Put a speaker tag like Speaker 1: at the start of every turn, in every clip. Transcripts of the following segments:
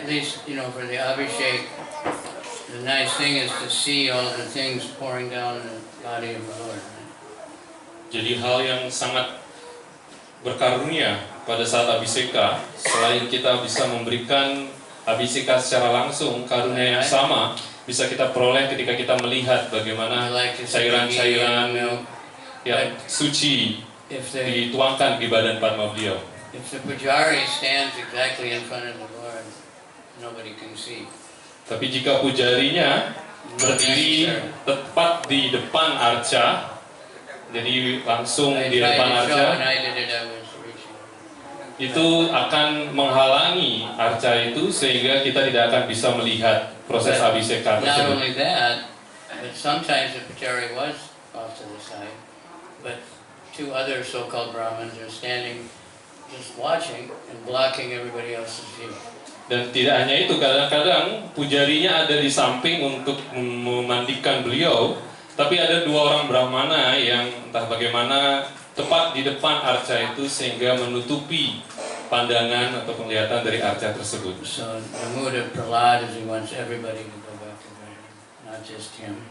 Speaker 1: at least, for the Abhishek, the nice thing is to see all the things pouring down in the body of the Lord. Right?
Speaker 2: Jadi hal yang sangat berkarunia pada saat abhiseka, selain kita bisa memberikan abhiseka secara langsung, karunia yang sama bisa kita peroleh ketika kita melihat bagaimana cairan-cairan yang suci dituangkan di badan Padma beliau.
Speaker 1: If the pujari stands exactly in front of the Lord, nobody can see.
Speaker 2: Tapi jika pujarinya berdiri tepat di depan arca, jadi langsung di depan arca, itu akan menghalangi arca itu sehingga kita tidak akan bisa melihat proses abhiseka
Speaker 1: Not
Speaker 2: tersebut.
Speaker 1: only that, but sometimes the pujari was off to the side, but two other so-called Brahmins are standing just watching and blocking everybody else's view.
Speaker 2: Dan tidak hanya itu, kadang-kadang pujarinya ada di samping untuk memandikan beliau, tapi ada dua orang Brahmana yang entah bagaimana tepat di depan arca itu sehingga menutupi pandangan atau penglihatan dari arca tersebut.
Speaker 1: So the mood of Prahlad is he wants everybody to go back to Brahma, not just him.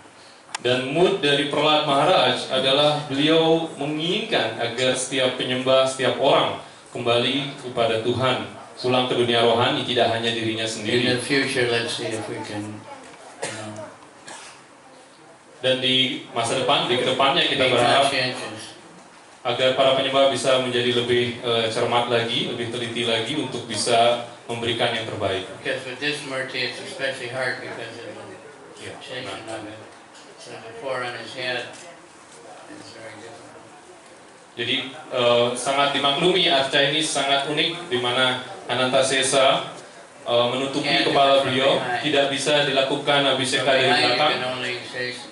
Speaker 2: Dan mood dari Prahlad Maharaj adalah beliau menginginkan agar setiap penyembah, setiap orang kembali kepada Tuhan, pulang ke dunia rohani, tidak hanya dirinya
Speaker 1: In
Speaker 2: sendiri.
Speaker 1: the future, let's see if we can
Speaker 2: Dan di masa depan, di kedepannya kita
Speaker 1: be
Speaker 2: berharap
Speaker 1: conscientious.
Speaker 2: agar para penyembah bisa menjadi lebih cermat lagi, lebih teliti lagi untuk bisa memberikan yang terbaik.
Speaker 1: Because with this murti, it's especially hard because of the
Speaker 2: Ya,
Speaker 1: station
Speaker 2: nah.
Speaker 1: of it. So the four on his head is very difficult.
Speaker 2: Jadi sangat dimaklumi arca ini sangat unik di mana Anantasesa menutupi kepala beliau, tidak bisa dilakukan
Speaker 1: From
Speaker 2: abhiseka dari
Speaker 1: behind, you
Speaker 2: belakang.
Speaker 1: can only say something.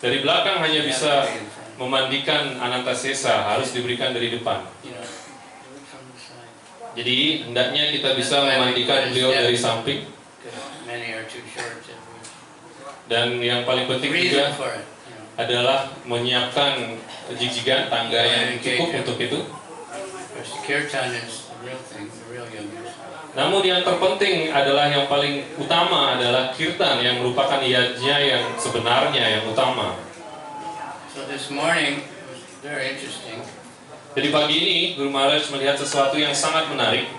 Speaker 2: Dari belakang hanya
Speaker 1: You
Speaker 2: bisa
Speaker 1: have to be in front.
Speaker 2: memandikan Anantasesa, harus diberikan dari depan.
Speaker 1: Do it from the side.
Speaker 2: Jadi hendaknya kita bisa memandikan beliau dari samping.
Speaker 1: Because many are too short to reach.
Speaker 2: Dan yang paling
Speaker 1: The
Speaker 2: penting
Speaker 1: reason
Speaker 2: juga
Speaker 1: for it,
Speaker 2: adalah menyiapkan jijigan tangga yang cukup untuk itu.
Speaker 1: Because the kirtan is the real thing, the real yoga.
Speaker 2: Namun yang terpenting adalah yang paling utama adalah kirtan yang merupakan yajna yang sebenarnya yang utama.
Speaker 1: So this morning was very interesting.
Speaker 2: Jadi pagi ini Guru Maharaj melihat sesuatu yang sangat menarik.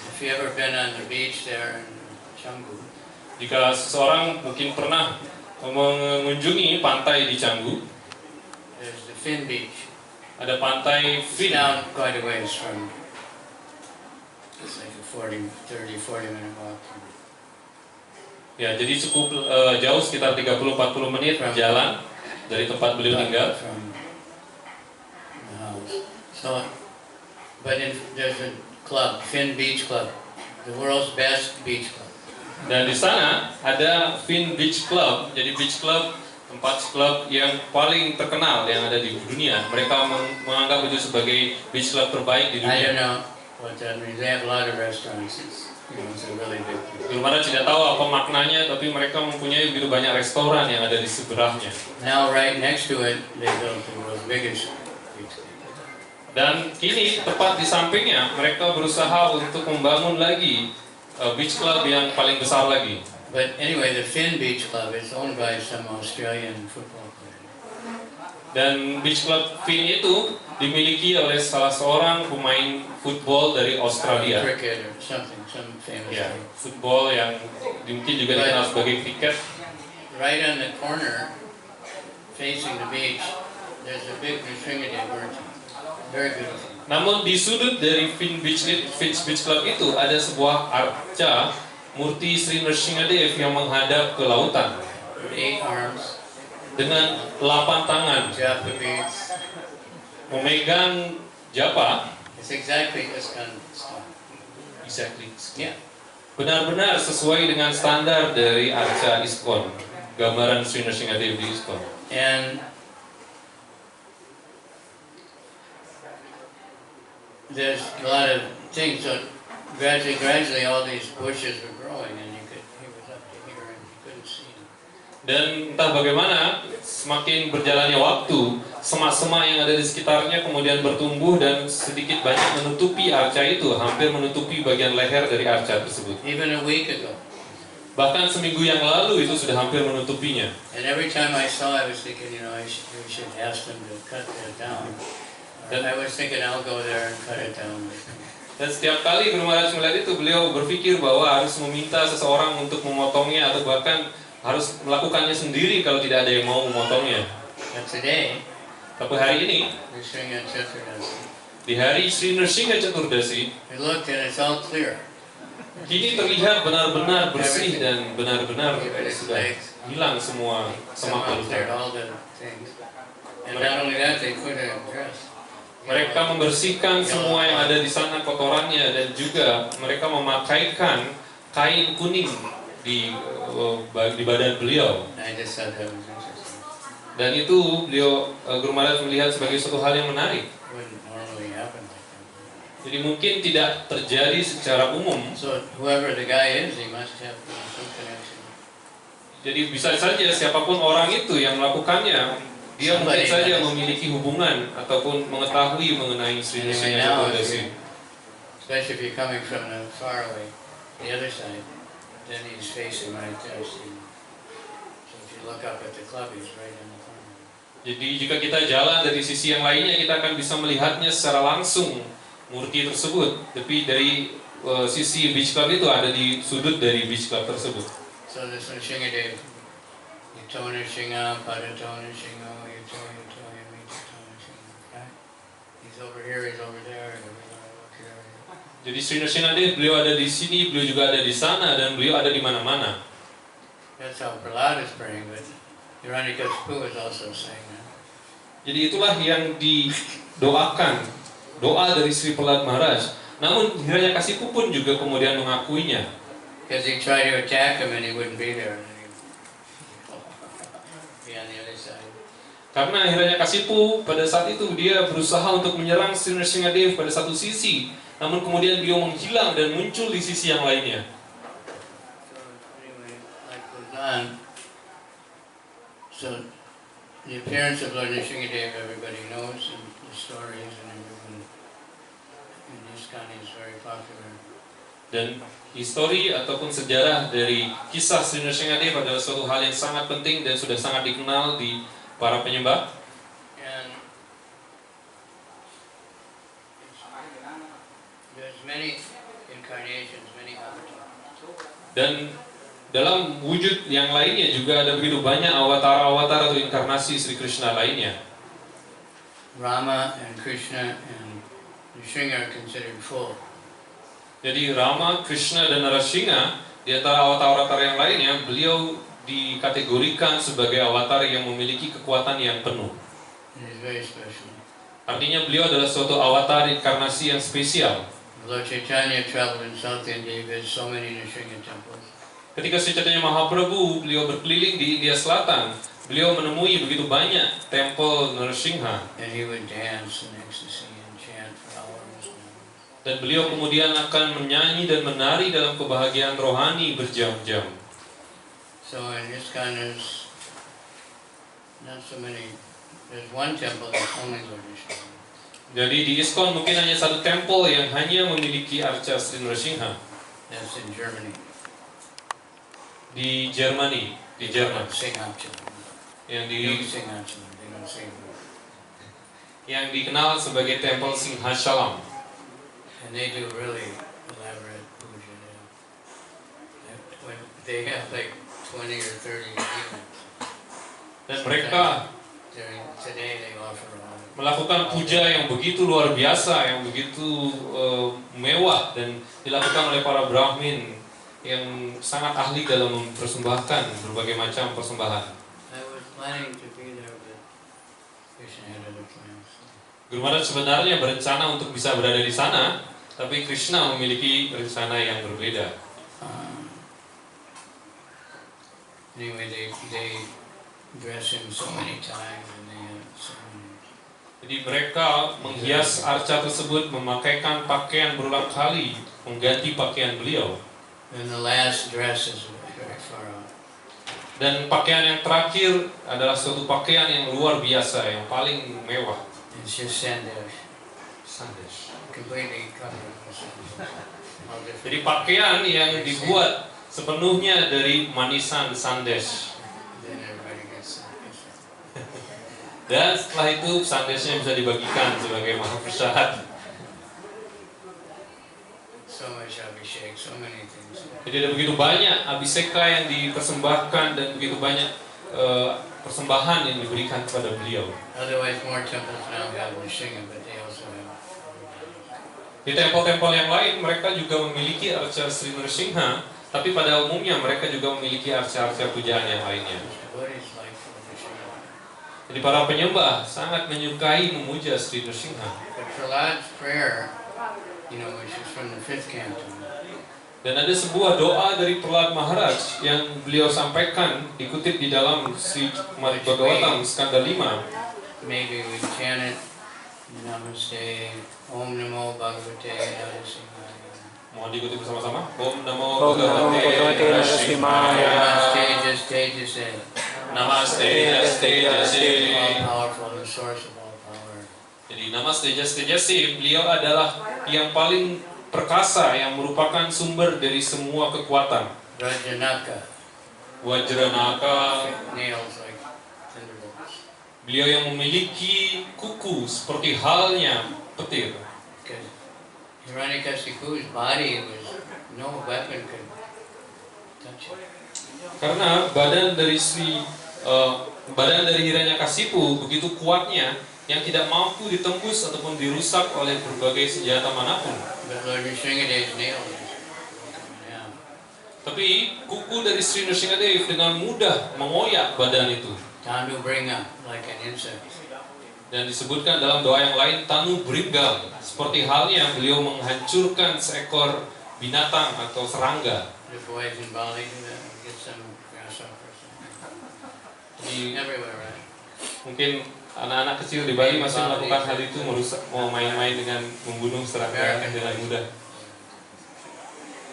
Speaker 1: If you ever been on the beach there in Canggu,
Speaker 2: Jika seseorang mungkin pernah mengunjungi pantai di Canggu,
Speaker 1: there's the Finn Beach.
Speaker 2: ada pantai
Speaker 1: It's
Speaker 2: Finn.
Speaker 1: down quite a ways from, it's like a 40 minute walk.
Speaker 2: Ya, jadi cukup jauh, sekitar 30-40 menit jalan dari tempat beliau tinggal.
Speaker 1: From the house. So, but there's a club, Finn Beach Club, the world's best beach club.
Speaker 2: Dan di sana ada Finn Beach Club. Jadi beach club, tempat klub yang paling terkenal yang ada di dunia. Mereka menganggap itu sebagai beach club terbaik di
Speaker 1: I don't
Speaker 2: dunia.
Speaker 1: know what that means. They have a lot of restaurants. It's a really big place.
Speaker 2: Guru Maharaj tidak tahu apa maknanya, tapi mereka mempunyai begitu banyak restoran yang ada di sebelahnya.
Speaker 1: Now, right next to it, they built the world's biggest beach club.
Speaker 2: Dan kini tepat di sampingnya mereka berusaha untuk membangun lagi beach club yang paling besar lagi.
Speaker 1: But anyway, the Finn Beach Club is owned by some Australian football player.
Speaker 2: Dan beach club Finn itu dimiliki oleh salah seorang pemain football dari Australia.
Speaker 1: Cricket or something, some famous
Speaker 2: Ya,
Speaker 1: player.
Speaker 2: football yang mungkin juga dikenal sebagai kriket.
Speaker 1: Right on the corner, facing the beach, there's a big Nrsimhadev murti. Very beautiful.
Speaker 2: Namun di sudut dari Finn Beach Club itu ada sebuah arca murti Sri Nrsimhadev yang menghadap ke lautan
Speaker 1: With 8 arms,
Speaker 2: dengan 8 tangan
Speaker 1: japa beads.
Speaker 2: memegang japa.
Speaker 1: It's exactly this kind of stuff.
Speaker 2: Exactly.
Speaker 1: Yeah.
Speaker 2: Benar-benar sesuai dengan standar dari arca ISKCON, gambaran Sri Nrsimhadev di ISKCON.
Speaker 1: And there's a lot of things. So gradually, all these bushes were growing, and he was up to here, and you couldn't see them.
Speaker 2: Dan entah bagaimana, semakin berjalannya waktu, semak-semak yang ada di sekitarnya kemudian bertumbuh dan sedikit banyak menutupi arca itu, hampir menutupi bagian leher dari arca tersebut.
Speaker 1: Even a week ago.
Speaker 2: Bahkan seminggu yang lalu itu sudah hampir menutupinya.
Speaker 1: And every time I saw, I was thinking, we should ask them to cut that down. And I was thinking, I'll go there and cut it down.
Speaker 2: Dan setiap kali Guru Maharaj melihat itu, beliau berpikir bahwa harus meminta seseorang untuk memotongnya atau bahkan harus melakukannya sendiri kalau tidak ada yang mau memotongnya.
Speaker 1: But today,
Speaker 2: Tapi hari ini,
Speaker 1: we're sitting at Chaturdasi.
Speaker 2: di hari Sri Nrsimha Chaturdasi,
Speaker 1: We looked and it's all clear.
Speaker 2: kini terlihat benar-benar bersih dan benar-benar
Speaker 1: Even its
Speaker 2: sudah
Speaker 1: legs.
Speaker 2: hilang semua semak
Speaker 1: Someone cleared
Speaker 2: belukar.
Speaker 1: all the things. And not only that, they put a dress.
Speaker 2: Mereka membersihkan semua yang ada di sana kotorannya dan juga mereka memakaikan kain kuning di badan beliau.
Speaker 1: I just thought that was interesting.
Speaker 2: Dan itu beliau Guru Maharaj melihat sebagai suatu hal yang menarik.
Speaker 1: Wouldn't normally happen like that.
Speaker 2: Jadi mungkin tidak terjadi secara umum.
Speaker 1: So whoever the guy is, he must have some connection.
Speaker 2: Jadi bisa saja siapapun orang itu yang melakukannya, dia mungkin saja memiliki hubungan ataupun mengetahui mengenai Sri
Speaker 1: Anyway,
Speaker 2: Nrsimha
Speaker 1: now,
Speaker 2: Chaturdasi.
Speaker 1: especially if you're coming from the far away, the other side, then he's facing right there. See? So if you look up at the club, he's right in the corner.
Speaker 2: Jadi jika kita jalan dari sisi yang lainnya, kita akan bisa melihatnya secara langsung murti tersebut. Tapi dari sisi beach club itu ada di sudut dari beach club tersebut.
Speaker 1: So this one, Shingadev, Yutona Shinga, Padatona Shinga, Yutona, Mita Tona Shinga. Right? He's over here, he's over there, and everywhere I look here.
Speaker 2: Jadi Sri Nrsimha Dev, beliau ada di sini, beliau juga ada di sana, dan beliau ada di mana-mana.
Speaker 1: That's how Prahlad is praying, but Hiranyakashipu is also saying that.
Speaker 2: Jadi itulah yang didoakan, doa dari Sri Prahlad Maharaj. Namun Hiranyakashipu pun juga kemudian mengakuinya.
Speaker 1: Because he tried to attack him and he wouldn't be there. And he'd be on the other side.
Speaker 2: Karena Hiranyakashipu pada saat itu dia berusaha untuk menyerang Sri Nrsimha Dev pada satu sisi, namun kemudian beliau menghilang dan muncul di sisi yang lainnya.
Speaker 1: So anyway, like Luzan, so the appearance of Lord Nrsimhadev everybody knows, and the stories, and everyone in ISKCON is very popular.
Speaker 2: Dan histori ataupun sejarah dari kisah Sri Nrsimha Dev adalah suatu hal yang sangat penting dan sudah sangat dikenal di para penyembah.
Speaker 1: And there's many incarnations, many avatars.
Speaker 2: Dan dalam wujud yang lainnya juga ada begitu banyak avatar-avatar atau inkarnasi Sri Krishna lainnya.
Speaker 1: Rama and Krishna and Nrsimha are considered full.
Speaker 2: Jadi Rama, Krishna, dan Narasingha di antara avatar-avatar yang lainnya, beliau dikategorikan sebagai avatar yang memiliki kekuatan yang penuh.
Speaker 1: It is very special.
Speaker 2: Artinya beliau adalah suatu avatar inkarnasi yang spesial.
Speaker 1: Lord Chaitanya traveled in South India, he visited so many Nrsimha temples.
Speaker 2: Ketika Sri Chaitanya Mahaprabhu, beliau berkeliling di India Selatan, beliau menemui begitu banyak tempel Narasingha.
Speaker 1: And he would dance in ecstasy and chant for hours and hours.
Speaker 2: Dan beliau kemudian akan menyanyi dan menari dalam kebahagiaan rohani berjam-jam.
Speaker 1: So in ISKCON there's not so many, there's one temple that's only Lord Nrsimha.
Speaker 2: Jadi di ISKCON mungkin hanya satu tempel yang hanya memiliki arca Sri Nrsimha.
Speaker 1: That's in Germany.
Speaker 2: Di Jerman.
Speaker 1: Singhachalam.
Speaker 2: Yang
Speaker 1: New Singhachalam, they don't say it.
Speaker 2: yang dikenal sebagai tempel Singhachalam.
Speaker 1: And they do really elaborate puja there. They have like 20 or 30 demons.
Speaker 2: Dan mereka
Speaker 1: Today they offer all.
Speaker 2: melakukan puja yang begitu luar biasa, yang begitu mewah dan dilakukan oleh para Brahmin yang sangat ahli dalam mempersembahkan berbagai macam persembahan.
Speaker 1: I was planning to be there, but Krishna had other plans.
Speaker 2: Guru Maharaj sebenarnya berencana untuk bisa berada di sana, tapi Krishna memiliki rencana yang berbeda.
Speaker 1: Anyway, they dress him so many times, and they have so many.
Speaker 2: Jadi mereka menghias arca tersebut, memakaikan pakaian berulang kali, mengganti pakaian beliau.
Speaker 1: And the last dress is very far out.
Speaker 2: Dan pakaian yang terakhir adalah suatu pakaian yang luar biasa, yang paling mewah.
Speaker 1: It's just sandals.
Speaker 2: Sandesh.
Speaker 1: Completely covered. All different.
Speaker 2: Jadi pakaian yang dibuat sepenuhnya dari manisan sandesh.
Speaker 1: Then everybody gets it.
Speaker 2: Dan setelah itu sandeshnya bisa dibagikan sebagai mahaprasad.
Speaker 1: So much abhishek, so many things.
Speaker 2: Jadi ada begitu banyak abhiseka yang dipersembahkan dan begitu banyak persembahan yang diberikan kepada beliau.
Speaker 1: Otherwise, more temples now have Nrsimha, but they also have.
Speaker 2: Di tempel-tempel yang lain mereka juga memiliki arca Sri Nrsimha, tapi pada umumnya mereka juga memiliki arca-arca pujaan yang lainnya.
Speaker 1: Devotees like Nrsimha.
Speaker 2: Jadi para penyembah sangat menyukai memuja Sri Nrsimha.
Speaker 1: But Prahlad's prayer, which is from the 5th canto,
Speaker 2: Dan ada sebuah doa dari Prahlad Maharaj yang beliau sampaikan dikutip di dalam Sri Bhagavatam skanda 5.
Speaker 1: maybe we chant it, Namaste, Om Namo Bhagavate Narasimhaya.
Speaker 2: Mohon diikuti bersama-sama. Om Namo
Speaker 3: Om Namo Bhagavate Narasimhaya.
Speaker 1: Namaste, just say.
Speaker 2: Namaste, Jase.
Speaker 1: All powerful, the source of all power.
Speaker 2: Jadi Namaste, Jase, beliau adalah yang paling perkasa, yang merupakan sumber dari semua kekuatan.
Speaker 1: Rajanaka,
Speaker 2: Wajranaka,
Speaker 1: nails like thunderbolts.
Speaker 2: beliau yang memiliki kuku seperti halnya petir.
Speaker 1: Because Hiranyakashipu's body was, no weapon could touch it.
Speaker 2: Karena badan dari Hiranyakasipu begitu kuatnya yang tidak mampu ditembus ataupun dirusak oleh berbagai senjata manapun.
Speaker 1: But Lord Nrsingadeva's nails, yeah.
Speaker 2: Tapi kuku dari Sri Nrsingadev dengan mudah mengoyak badan itu.
Speaker 1: Tanu bringa, like an insect.
Speaker 2: Dan disebutkan dalam doa yang lain, Tanu Bringgal, seperti halnya beliau menghancurkan seekor binatang atau serangga.
Speaker 1: The boys in Bali do that, get some grasshoppers.
Speaker 2: Di,
Speaker 1: Everywhere, right?
Speaker 2: mungkin anak-anak kecil di Bali masih melakukan hal itu, mau main-main dengan membunuh serangga dengan mudah.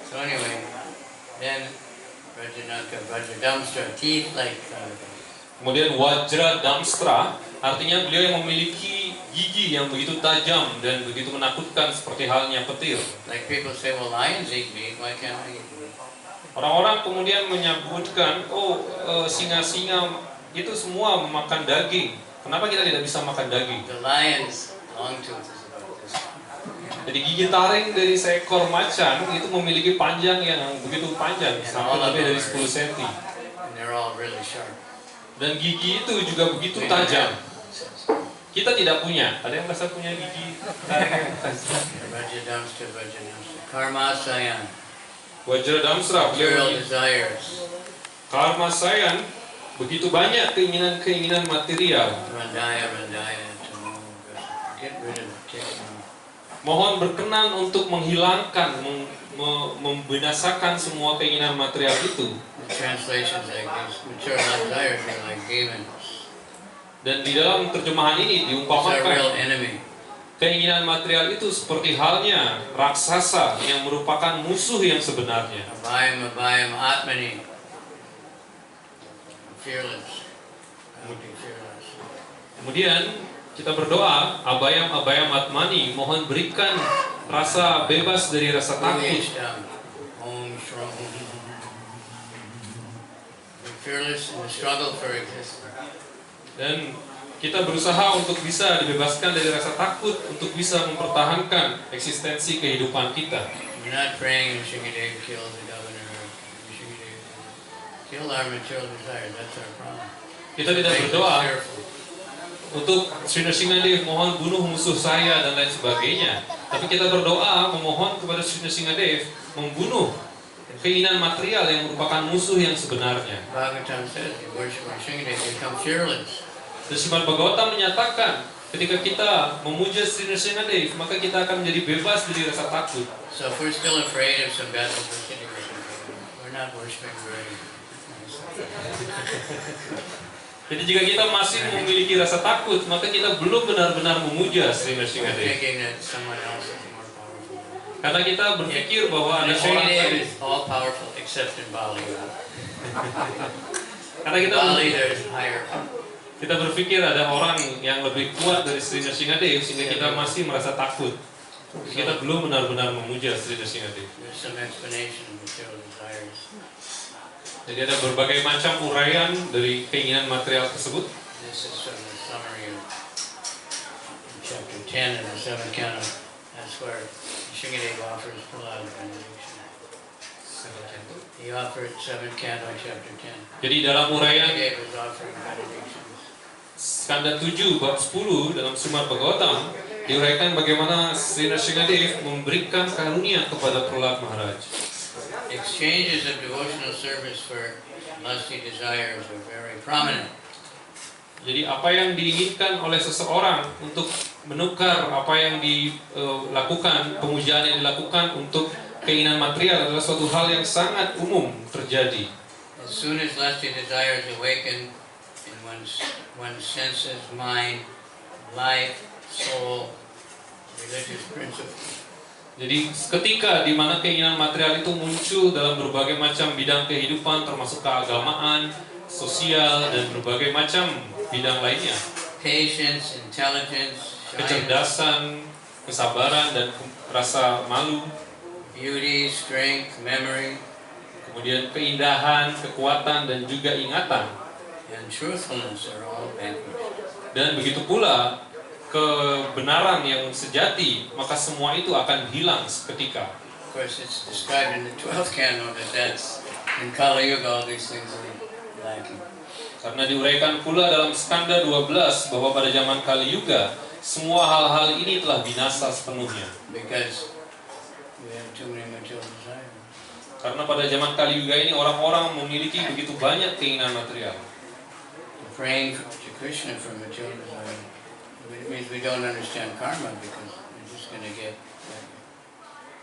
Speaker 1: So anyway, then Rajanaka, Vajradamstra, teeth like thunderbolts.
Speaker 2: Kemudian Wajra Damstra, artinya beliau yang memiliki gigi yang begitu tajam dan begitu menakutkan seperti halnya petir.
Speaker 1: Like people say, well, lions eat meat, why can't I eat meat?
Speaker 2: Orang-orang kemudian menyebutkan, singa-singa itu semua memakan daging. Kenapa kita tidak bisa makan daging?
Speaker 1: The lion's long tooth is about this.
Speaker 2: Jadi gigi taring dari seekor macan itu memiliki panjang yang begitu panjang, sampai lebih dari 10 cm.
Speaker 1: And they're all really sharp.
Speaker 2: Dan gigi itu juga begitu tajam. Kita tidak punya. Ada yang merasa punya gigi taring yang tajam?
Speaker 1: Vajradamstra, Vajradamstra. Karmasayan,
Speaker 2: Wajra Damsra,
Speaker 1: material
Speaker 2: beliau
Speaker 1: desires.
Speaker 2: karma sayan, begitu banyak keinginan-keinginan material.
Speaker 1: Randaya, to move. Get rid of it, take it off.
Speaker 2: Mohon berkenan untuk menghilangkan, membinasakan semua keinginan material itu.
Speaker 1: The translations like this, material desires are like demons.
Speaker 2: Dan di dalam terjemahan ini
Speaker 1: It's our real
Speaker 2: diumpamakan
Speaker 1: enemy.
Speaker 2: keinginan material itu seperti halnya raksasa yang merupakan musuh yang sebenarnya.
Speaker 1: Abhayam, Atmani. Fearless. I would be fearless.
Speaker 2: Kemudian kita berdoa, Abhayam Atmani, mohon berikan rasa bebas dari rasa takut.
Speaker 1: Om Shram. Be fearless in the struggle for existence.
Speaker 2: Dan kita berusaha untuk bisa dibebaskan dari rasa takut untuk bisa mempertahankan eksistensi kehidupan kita.
Speaker 1: We're not praying Nrsingadev kill the governor. Nrsingadev kill our material desires. That's our problem.
Speaker 2: Kita tidak
Speaker 1: Make us
Speaker 2: berdoa
Speaker 1: fearful.
Speaker 2: untuk Sri Nrsingadev mohon bunuh musuh saya dan lain sebagainya. Tapi kita berdoa memohon kepada Sri Nrsingadev membunuh keinginan material yang merupakan musuh yang sebenarnya.
Speaker 1: Bhagavatam says, you worship Nrsingadev, you become fearless.
Speaker 2: Dan Srimad Bhagavatam menyatakan ketika kita memuja Sri Nrsingadev maka kita akan menjadi bebas dari rasa takut.
Speaker 1: So if we're still afraid of some bad publicity, we're not worshiping very nice.
Speaker 2: Jadi jika kita masih memiliki rasa takut maka kita belum benar-benar memuja Sri
Speaker 1: We're
Speaker 2: Nrsingadev.
Speaker 1: thinking that someone else is more powerful.
Speaker 2: Karena kita berpikir bahwa ada orang
Speaker 1: Nrsingadev
Speaker 2: lain.
Speaker 1: is all powerful except in Bali.
Speaker 2: Karena
Speaker 1: Bali there's higher.
Speaker 2: kita berpikir ada orang yang lebih kuat dari Sri Nrsingadev sehingga kita masih merasa takut. Kita belum benar-benar memuja Sri Nrsingadev.
Speaker 1: There's some explanation of material desires.
Speaker 2: Jadi ada berbagai macam uraian dari keinginan material tersebut.
Speaker 1: This is sort of a summary of chapter 10 in the 7th canto. That's where Shingadev offers a lot of benediction. He offered 7th canto, chapter 10.
Speaker 2: Jadi dalam uraian
Speaker 1: Shingadev was offering benedictions.
Speaker 2: skanda 7 bab 10 dalam Srimad Bhagavatam diuraikan bagaimana Sri Nrsingadev memberikan karunia kepada Prahlad Maharaj.
Speaker 1: Exchanges of devotional service for lusty desires are very prominent.
Speaker 2: Jadi apa yang diinginkan oleh seseorang untuk menukar apa yang dilakukan, pemujaan yang dilakukan untuk keinginan material adalah suatu hal yang sangat umum terjadi.
Speaker 1: As soon as lusty desires awaken in one's senses, mind, life, soul, religious principles,
Speaker 2: Jadi ketika di mana keinginan material itu muncul dalam berbagai macam bidang kehidupan termasuk keagamaan, sosial dan berbagai macam bidang lainnya.
Speaker 1: patience, intelligence, shyness,
Speaker 2: Kecerdasan, kesabaran dan rasa malu,
Speaker 1: beauty, strength, memory,
Speaker 2: kemudian keindahan, kekuatan dan juga ingatan.
Speaker 1: and truthfulness are all vanquished.
Speaker 2: Dan begitu pula kebenaran yang sejati, maka semua itu akan hilang seketika.
Speaker 1: Of course, it's described in the 12th canto that that's in Kali Yuga all these things are lacking.
Speaker 2: Karena diuraikan pula dalam skanda 12 bahwa pada zaman Kali Yuga semua hal-hal ini telah binasa sepenuhnya.
Speaker 1: Because we have too many material desires.
Speaker 2: Karena pada zaman Kali Yuga ini orang-orang memiliki begitu banyak keinginan material.
Speaker 1: Praying to Krishna for material desire, it means we don't understand karma because we're just going to get.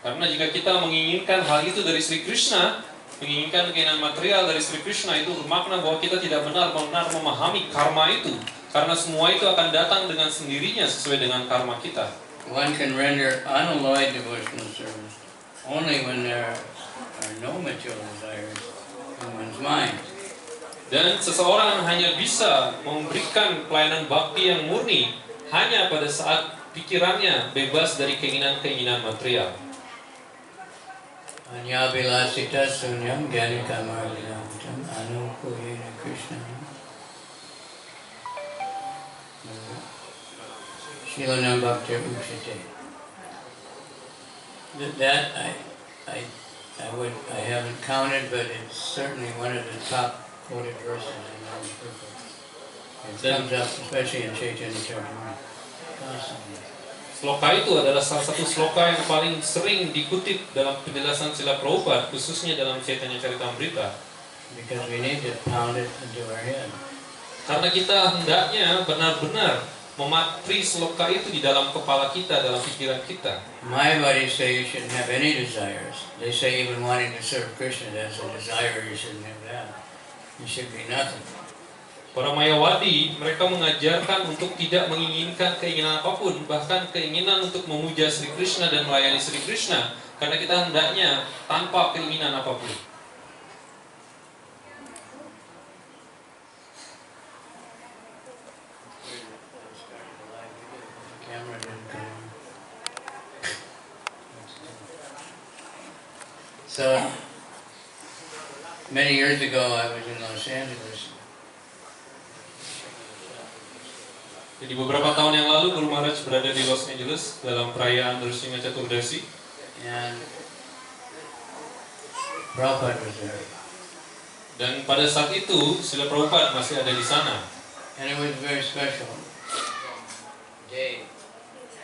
Speaker 2: Karena jika kita menginginkan hal itu dari Sri Krishna, menginginkan keinginan material dari Sri Krishna, itu bermakna bahwa kita tidak benar-benar memahami karma itu. Karena semua itu akan datang dengan sendirinya sesuai dengan karma kita.
Speaker 1: One can render unalloyed devotional service only when there are no material desires in one's mind.
Speaker 2: Dan seseorang hanya bisa memberikan pelayanan bakti yang murni hanya pada saat pikirannya bebas dari keinginan-keinginan material.
Speaker 1: Anyabilasita sunyam gyanikamardinamutam anukuyena Krishna. Shilanam bhaktir uchate. That I haven't counted, but it's certainly one of the top quoted verses in Nama's Purport. It comes up especially in Chaitanya Charitamrita constantly.
Speaker 2: Sloka itu adalah salah satu sloka yang paling sering dikutip dalam penjelasan Srila Prabhupada, khususnya dalam Chaitanya Charitamrita.
Speaker 1: Because we need to pound it into our head.
Speaker 2: Karena kita hendaknya benar-benar mematri sloka itu di dalam kepala kita, dalam pikiran kita.
Speaker 1: Mayavadis say you shouldn't have any desires. They say even wanting to serve Krishna, that's a desire, you shouldn't have that. You should be nothing.
Speaker 2: Para Mayawadi, mereka mengajarkan untuk tidak menginginkan keinginan apapun, bahkan keinginan untuk memuja Sri Krishna dan melayani Sri Krishna, karena kita hendaknya tanpa keinginan apapun.
Speaker 1: So, many years ago I was in Los Angeles.
Speaker 2: Jadi beberapa tahun yang lalu Guru Maharaj berada di Los Angeles dalam perayaan Nrsimha Chaturdasi.
Speaker 1: And Prabhupada was there.
Speaker 2: Dan pada saat itu Srila Prabhupada masih ada di sana.
Speaker 1: And it was a very special day.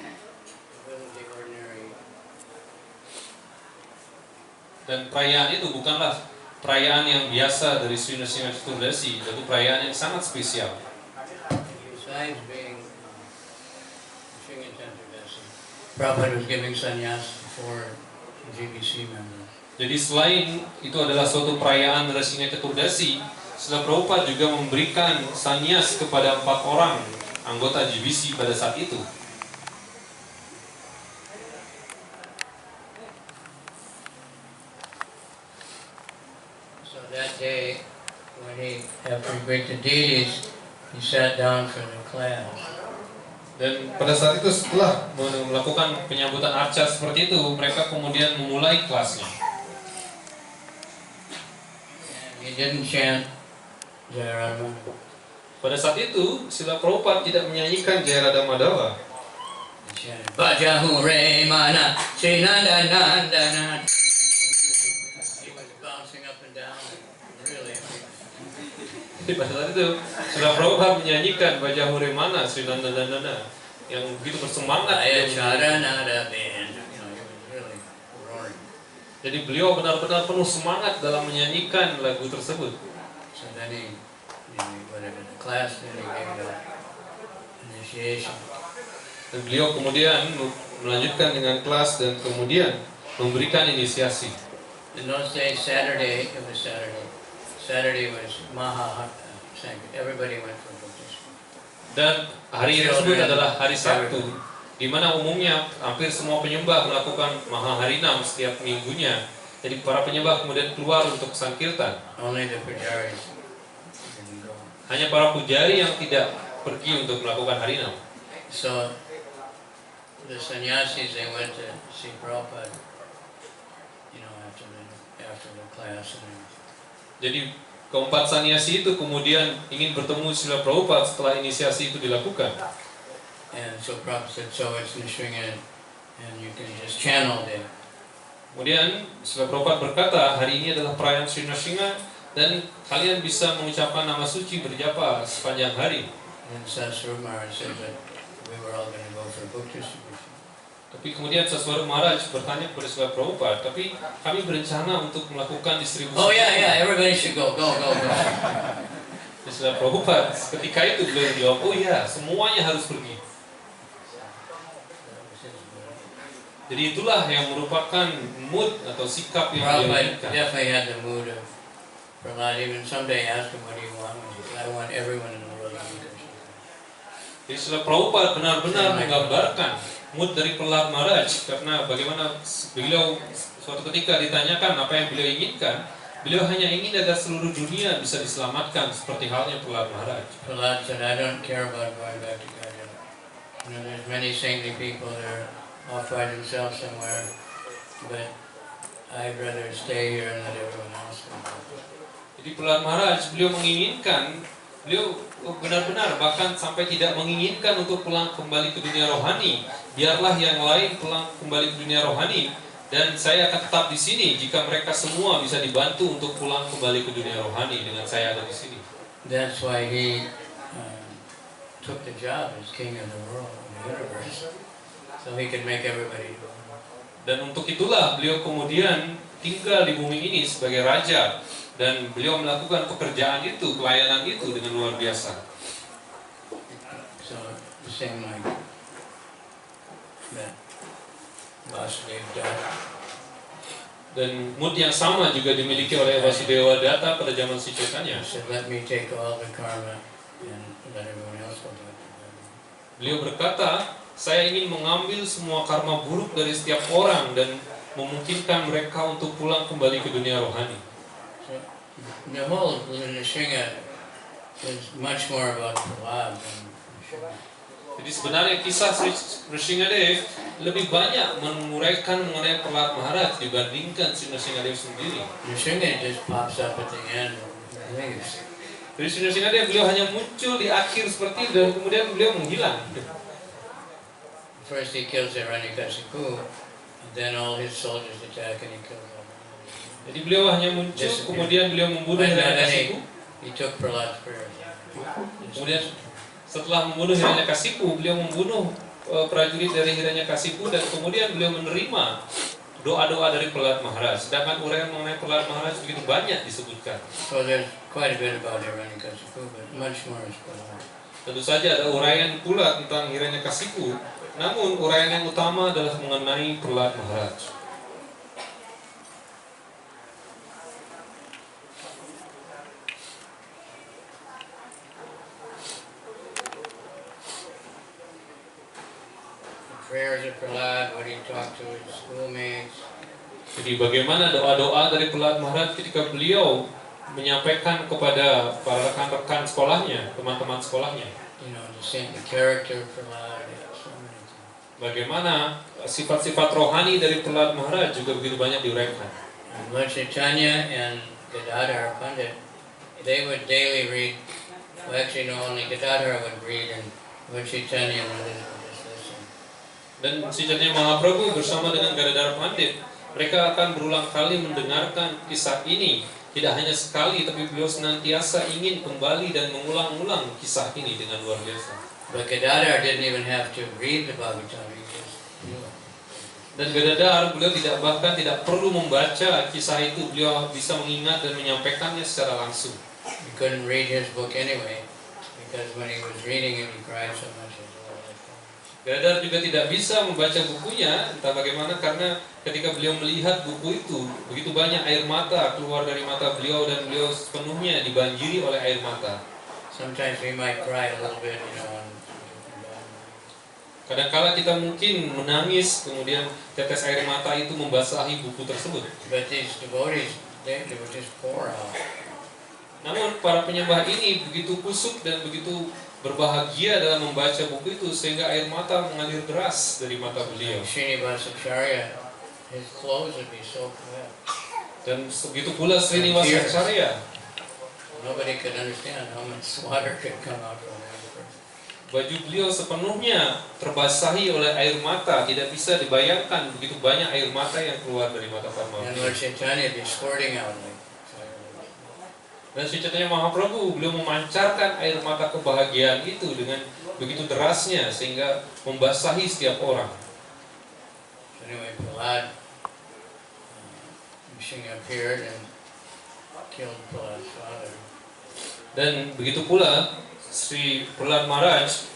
Speaker 1: It wasn't the ordinary.
Speaker 2: Dan perayaan itu bukanlah perayaan yang biasa dari Sri Nrsimha Chaturdasi, itu perayaan yang sangat spesial.
Speaker 1: Besides being Shinga Chaturdasi, Prabhupada was giving sannyas for GBC members.
Speaker 2: Jadi selain itu adalah suatu perayaan Nrsimha Chaturdasi, Srila Prabhupada juga memberikan sannyas kepada 4 orang anggota GBC pada saat itu.
Speaker 1: So that day when after he break the deities, he sat down for the class.
Speaker 2: Dan pada saat itu setelah melakukan penyambutan arca seperti itu, mereka kemudian memulai kelasnya.
Speaker 1: And he didn't chant Jayarama.
Speaker 2: Pada saat itu, Srila Prabhupada tidak menyanyikan Jayarada Madhava.
Speaker 1: He chanted Bhajahure Mana Srinanda Nandana. He was bouncing up and down, really.
Speaker 2: Jadi pada saat itu, Srila Prabhupada menyanyikan Bhajahure Mana Srinanda yang begitu bersemangat.
Speaker 1: Ayah Charanada Band. You know, he was really roaring.
Speaker 2: Jadi beliau benar-benar penuh semangat dalam menyanyikan lagu tersebut.
Speaker 1: So then he whatever the class, then he gave the initiation.
Speaker 2: Dan beliau kemudian melanjutkan dengan kelas dan kemudian memberikan inisiasi.
Speaker 1: In those days, Saturday was Maha Sankirtan. Everybody went for baptism.
Speaker 2: Dan hari tersebut adalah hari Sabtu, di mana umumnya hampir semua penyembah melakukan Mahaharinam setiap minggunya. Jadi para penyembah kemudian keluar untuk sankirtan.
Speaker 1: Only the pujaris didn't go.
Speaker 2: Hanya para pujari yang tidak pergi untuk melakukan harinam.
Speaker 1: So the sannyasis, they went to see Prabhupada, you know, after the class and everything.
Speaker 2: Jadi keempat sannyasi itu kemudian ingin bertemu Srila Prabhupada setelah inisiasi itu dilakukan.
Speaker 1: And so Prabhupada said, so it's Nrsinga, and you can just channel there.
Speaker 2: Kemudian Srila Prabhupada berkata, hari ini adalah perayaan Sri Nrsinga dan kalian bisa mengucapkan nama suci berjapa sepanjang hari.
Speaker 1: And Sasrup Maharaj said that we were all going to go for book distribution.
Speaker 2: Tapi kemudian Saswarup Maharaj bertanya kepada Srila Prabhupada, tapi kami berencana untuk melakukan distribusi.
Speaker 1: Oh yeah, everybody should go.
Speaker 2: Srila Prabhupada ketika itu beliau jawab, oh ya, semuanya harus pergi. Jadi itulah yang merupakan mood atau sikap yang beliau
Speaker 1: Prabhupada
Speaker 2: inginkan.
Speaker 1: definitely had the mood of Prahlad. Even someday asked him, what do you want? I want everyone in the world to be Krishna.
Speaker 2: Jadi Srila Prabhupada benar-benar menggambarkan mood dari Prahlad Maharaj, karena bagaimana beliau suatu ketika ditanyakan apa yang beliau inginkan, beliau hanya ingin agar seluruh dunia bisa diselamatkan seperti halnya Prahlad Maharaj.
Speaker 1: Prahlad said, I don't care about going back to Gaja. You know, there's many saintly people that are off by themselves somewhere, but I'd rather stay here and let everyone else go.
Speaker 2: Jadi Prahlad Maharaj beliau menginginkan, beliau benar-benar bahkan sampai tidak menginginkan untuk pulang kembali ke dunia rohani. Biarlah yang lain pulang kembali ke dunia rohani dan saya akan tetap di sini jika mereka semua bisa dibantu untuk pulang kembali ke dunia rohani dengan saya ada di sini.
Speaker 1: That's why he took the job as king of the world, of the universe, so he could make everybody do it.
Speaker 2: Dan untuk itulah beliau kemudian tinggal di bumi ini sebagai raja dan beliau melakukan pekerjaan itu, pelayanan itu dengan luar biasa.
Speaker 1: So the same like that Vasudeva Datta.
Speaker 2: Dan mood yang sama juga dimiliki oleh Vasudeva Datta pada zaman Sri Chaitanya.
Speaker 1: He said, let me take all the karma and let everyone else go back to God.
Speaker 2: Beliau berkata, saya ingin mengambil semua karma buruk dari setiap orang dan memungkinkan mereka untuk pulang kembali ke dunia rohani.
Speaker 1: So the whole Nrsinga is much more about Prahlad than Nrsinga.
Speaker 2: Jadi sebenarnya kisah Sri Nrsingadev lebih banyak menguraikan mengenai Prahlad Maharaj dibandingkan Sri Nrsingadev sendiri.
Speaker 1: Nrsinga just pops up at the end and leaves.
Speaker 2: Jadi Sri Nrsingadev beliau hanya muncul di akhir seperti itu dan kemudian beliau menghilang.
Speaker 1: First he kills Hiranyakashipu, and then all his soldiers attack and he kills them.
Speaker 2: Jadi beliau hanya muncul, kemudian beliau membunuh Hiranyakashipu.
Speaker 1: He took Prahlad's prayer.
Speaker 2: Kemudian setelah membunuh Hiranyakashipu, beliau membunuh prajurit dari Hiranyakashipu dan kemudian beliau menerima doa-doa dari Prahlad Maharaj. Sedangkan uraian mengenai Prahlad Maharaj begitu banyak disebutkan.
Speaker 1: So there's quite a bit about Hiranyakashipu, but much more is Prahlad.
Speaker 2: Tentu saja ada uraian pula tentang Hiranyakashipu, namun uraian yang utama adalah mengenai Prahlad Maharaj.
Speaker 1: Prayers of Prahlad, what he talked to his schoolmates.
Speaker 2: Jadi bagaimana doa-doa dari Prahlad Maharaj ketika beliau menyampaikan kepada para rekan-rekan sekolahnya, teman-teman sekolahnya,
Speaker 1: to see the character of Prahlad, so many things.
Speaker 2: bagaimana sifat-sifat rohani dari Prahlad Maharaj juga begitu banyak diuraikan.
Speaker 1: And Lord Chaitanya and Gadadhar Pandit, they would daily read. Well, actually, no, only Gadadhar would read, and Lord Chaitanya and others would just listen.
Speaker 2: Dan Sri Chaitanya Mahaprabhu bersama dengan Gadadhar Pandit, mereka akan berulang kali mendengarkan kisah ini. Tidak hanya sekali, tapi beliau senantiasa ingin kembali dan mengulang-ulang kisah ini dengan luar biasa.
Speaker 1: But Gadadhar didn't even have to read the Bhagavatam, he just knew it.
Speaker 2: Dan Gadadhar, beliau bahkan tidak perlu membaca kisah itu, beliau bisa mengingat dan menyampaikannya secara langsung.
Speaker 1: He couldn't read his book anyway, because when he was reading it, he cried so much.
Speaker 2: Gadadhar juga tidak bisa membaca bukunya, entah bagaimana, karena ketika beliau melihat buku itu, begitu banyak air mata keluar dari mata beliau dan beliau sepenuhnya dibanjiri oleh air mata.
Speaker 1: Sometimes we might cry a little bit,
Speaker 2: Kadang-kala kita mungkin menangis, kemudian tetes air mata itu membasahi buku tersebut.
Speaker 1: But these devotees, they would just pour out.
Speaker 2: Namun para penyembah ini begitu kusuk dan begitu berbahagia dalam membaca buku itu sehingga air mata mengalir deras dari mata beliau.
Speaker 1: Srinivasacharya, his clothes would be soaked wet.
Speaker 2: Dan begitu pula Srinivasacharya.
Speaker 1: Nobody could understand how much water could come out from him.
Speaker 2: Baju beliau sepenuhnya terbasahi oleh air mata, tidak bisa dibayangkan begitu banyak air mata yang keluar dari mata Parma.
Speaker 1: And Lord Chaitanya be squirting out like.
Speaker 2: Dan Sri Chaitanya Mahaprabhu beliau memancarkan air mata kebahagiaan itu dengan begitu derasnya sehingga membasahi setiap orang.
Speaker 1: So anyway, Prahlad, Nrsimha appeared and killed Prahlad's father.
Speaker 2: Dan begitu pula Sri Prahlad Maharaj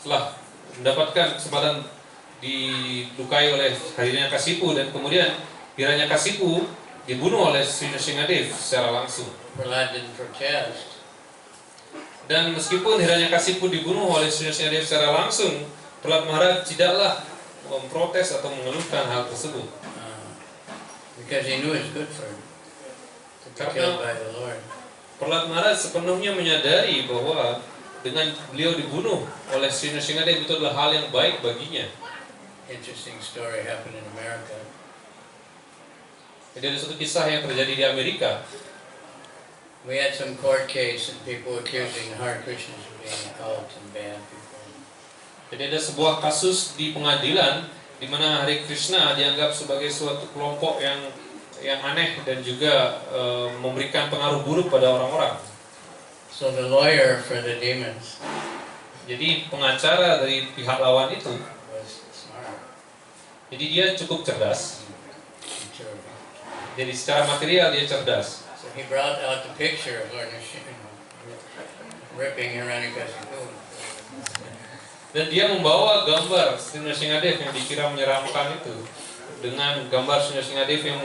Speaker 2: telah mendapatkan kesempatan dilukai oleh Hiranyakasipu dan kemudian Hiranyakasipu dibunuh oleh Sri Nrsimhadev secara langsung.
Speaker 1: Prahlad didn't protest.
Speaker 2: Dan meskipun Hiranyakasipu dibunuh oleh Sri Nrsimhadev secara langsung, Prahlad Maharaj tidaklah memprotes atau mengeluhkan hal tersebut.
Speaker 1: Because he knew it's good for him to be killed by the Lord.
Speaker 2: Prahlad Maharaj sepenuhnya menyadari bahwa dengan beliau dibunuh oleh Sri Nrsimhadev itu adalah hal yang baik baginya.
Speaker 1: Interesting story happened in America.
Speaker 2: Jadi ada satu kisah yang terjadi di Amerika.
Speaker 1: We had some court case and people accusing the Hare Krishnas of being a cult and bad people.
Speaker 2: Jadi ada sebuah kasus di pengadilan di mana Hare Krishna dianggap sebagai suatu kelompok yang aneh dan juga memberikan pengaruh buruk pada orang-orang.
Speaker 1: So the lawyer for the demons
Speaker 2: Jadi pengacara dari pihak lawan itu,
Speaker 1: was smart.
Speaker 2: jadi dia cukup cerdas.
Speaker 1: Sure.
Speaker 2: Jadi secara material dia cerdas.
Speaker 1: So he brought out the picture of Lord Nrsimha ripping Hiranyakasipu.
Speaker 2: Dan dia membawa gambar Sri Nrsimhadev yang dikira menyeramkan itu dengan gambar Sri Nrsimhadev yang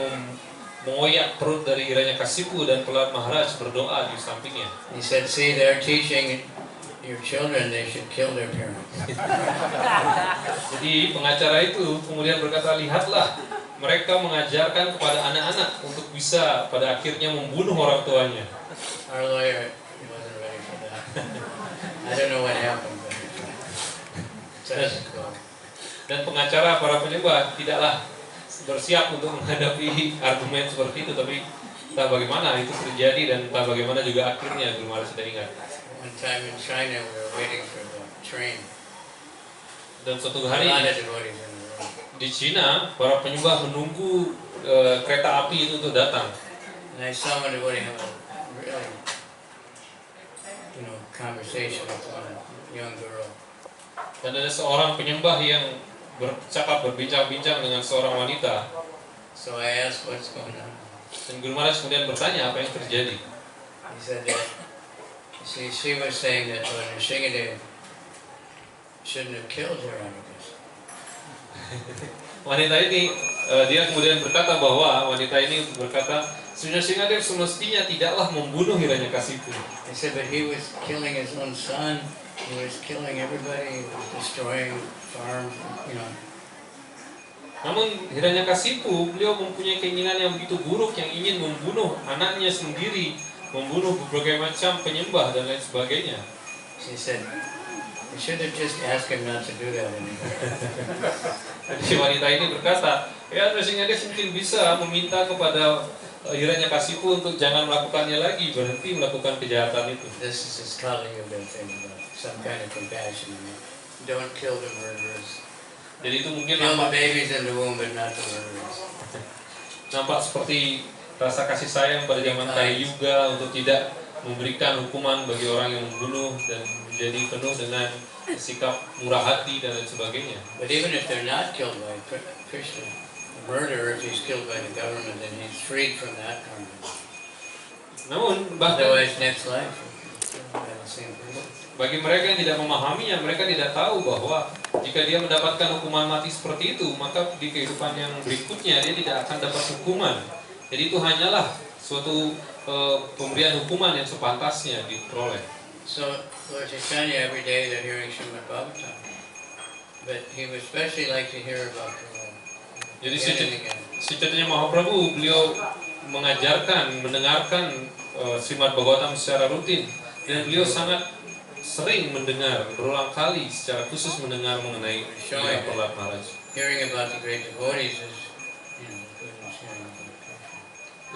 Speaker 2: mengoyak perut dari Hiranyakasipu dan Prahlad Maharaj berdoa di sampingnya.
Speaker 1: He said, "See, they're teaching your children they should kill their parents."
Speaker 2: Jadi pengacara itu kemudian berkata, lihatlah, mereka mengajarkan kepada anak-anak untuk bisa pada akhirnya membunuh orang tuanya.
Speaker 1: Our lawyer wasn't ready for that. I don't know what happened, but that's cool.
Speaker 2: Dan pengacara para penyembah tidaklah bersiap untuk menghadapi argumen seperti itu, tapi entah bagaimana itu terjadi dan entah bagaimana juga akhirnya belum ada sudah ingat.
Speaker 1: One time in China, we were waiting for the train.
Speaker 2: Dan suatu
Speaker 1: A
Speaker 2: hari
Speaker 1: lot of devotees in the room.
Speaker 2: di Cina, para penyembah menunggu kereta api itu untuk datang.
Speaker 1: And I saw one devotee have a really, conversation with one young girl.
Speaker 2: Dan ada seorang penyembah yang berbincang-bincang dengan seorang wanita.
Speaker 1: So I asked, "What's going on?"
Speaker 2: Dan Guru Maharaj kemudian bertanya apa yang terjadi.
Speaker 1: He said that, she was saying that Lord Nrsimhadev shouldn't have killed Hiranyakasipu.
Speaker 2: Wanita ini, dia kemudian berkata bahwa Sri Nrsimhadev semestinya tidaklah membunuh Hiranyakasipu.
Speaker 1: He said, but he was killing his own son, he was killing everybody, he was destroying farms,
Speaker 2: Namun Hiranyakasipu, beliau mempunyai keinginan yang begitu buruk, yang ingin membunuh anaknya sendiri, membunuh berbagai macam penyembah dan lain sebagainya.
Speaker 1: She said, "You should have just asked him not to do that anymore."
Speaker 2: Si wanita ini berkata, ya Nrsingadev mungkin bisa meminta kepada Hiranyakasipu untuk jangan melakukannya lagi, berhenti melakukan kejahatan itu.
Speaker 1: This is his Kali Yuga thing about some kind of compassion. Don't kill the murderers.
Speaker 2: Jadi itu mungkin
Speaker 1: Kill the
Speaker 2: nampak,
Speaker 1: babies in the womb, but not the murderers.
Speaker 2: nampak seperti rasa kasih sayang pada zaman Kali Yuga untuk tidak memberikan hukuman bagi orang yang membunuh dan menjadi penuh dengan sikap murah hati dan lain sebagainya.
Speaker 1: But even if they're not killed by Krishna, the murderer, if he's killed by the government, then he's freed from that karma.
Speaker 2: Namun bahkan
Speaker 1: Otherwise, next life, by the same person.
Speaker 2: bagi mereka yang tidak memahaminya, mereka tidak tahu bahwa jika dia mendapatkan hukuman mati seperti itu, maka di kehidupan yang berikutnya dia tidak akan dapat hukuman. Jadi itu hanyalah suatu pemberian hukuman yang sepantasnya diperoleh.
Speaker 1: So Lord Chaitanya every day they're hearing Srimad Bhagavatam, but he would especially like to hear about Prahlad.
Speaker 2: Jadi
Speaker 1: Again and again.
Speaker 2: Sri Chaitanya Mahaprabhu, beliau mengajarkan, mendengarkan Srimad Bhagavatam secara rutin, dan beliau sangat sering mendengar, berulang kali secara khusus mendengar mengenai Prahlad Maharaj.
Speaker 1: Hearing about the great devotees is, good as hearing about Krishna.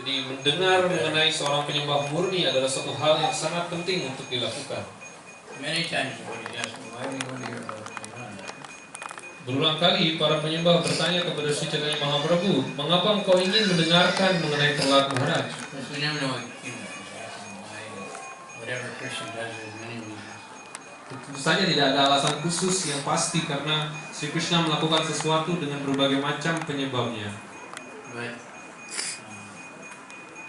Speaker 2: Jadi mendengar mengenai seorang penyembah murni adalah suatu hal yang sangat penting untuk dilakukan.
Speaker 1: Many times devotees ask me, why do you want to hear about Prahlad?
Speaker 2: Berulang kali para penyembah bertanya kepada Sri Chaitanya Mahaprabhu, mengapa engkau ingin mendengarkan mengenai Prahlad Maharaj?
Speaker 1: Because we never know, why whatever Krishna does, there's many reasons.
Speaker 2: Tentu saja tidak ada alasan khusus yang pasti karena Sri Krishna melakukan sesuatu dengan berbagai macam penyebabnya.
Speaker 1: But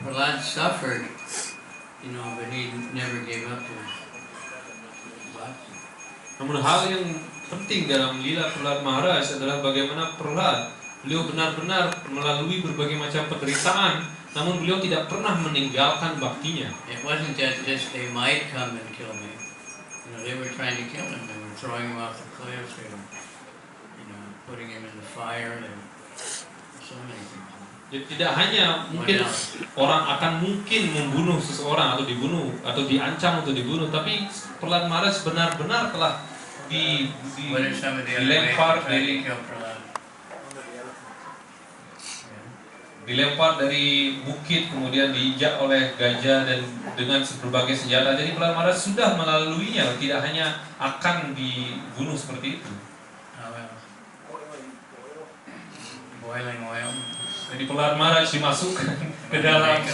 Speaker 1: Prahlad suffered, but he never gave up to bhakti.
Speaker 2: Namun hal yang penting dalam lila Prahlad Maharaj adalah bagaimana Prahlad, beliau benar-benar melalui berbagai macam penderitaan, namun beliau tidak pernah meninggalkan baktinya.
Speaker 1: It wasn't just they might come and kill me. They were trying to kill him. They were throwing him off the cliffs. They were, putting him in the fire. So many things.
Speaker 2: Jadi tidak hanya mungkin orang akan mungkin membunuh seseorang atau dibunuh atau diancam untuk dibunuh, tapi Prahlad Maharaj benar-benar telah
Speaker 1: What are some of the other ways
Speaker 2: dilempar
Speaker 1: to try to
Speaker 2: dari
Speaker 1: kill Prahlad?
Speaker 2: dilempar dari bukit, kemudian diinjak oleh gajah dan dengan berbagai senjata. Jadi Prahlad Maharaj sudah melaluinya, tidak hanya akan dibunuh seperti itu.
Speaker 1: Boiling oil.
Speaker 2: Jadi Prahlad Maharaj dimasukkan ke dalam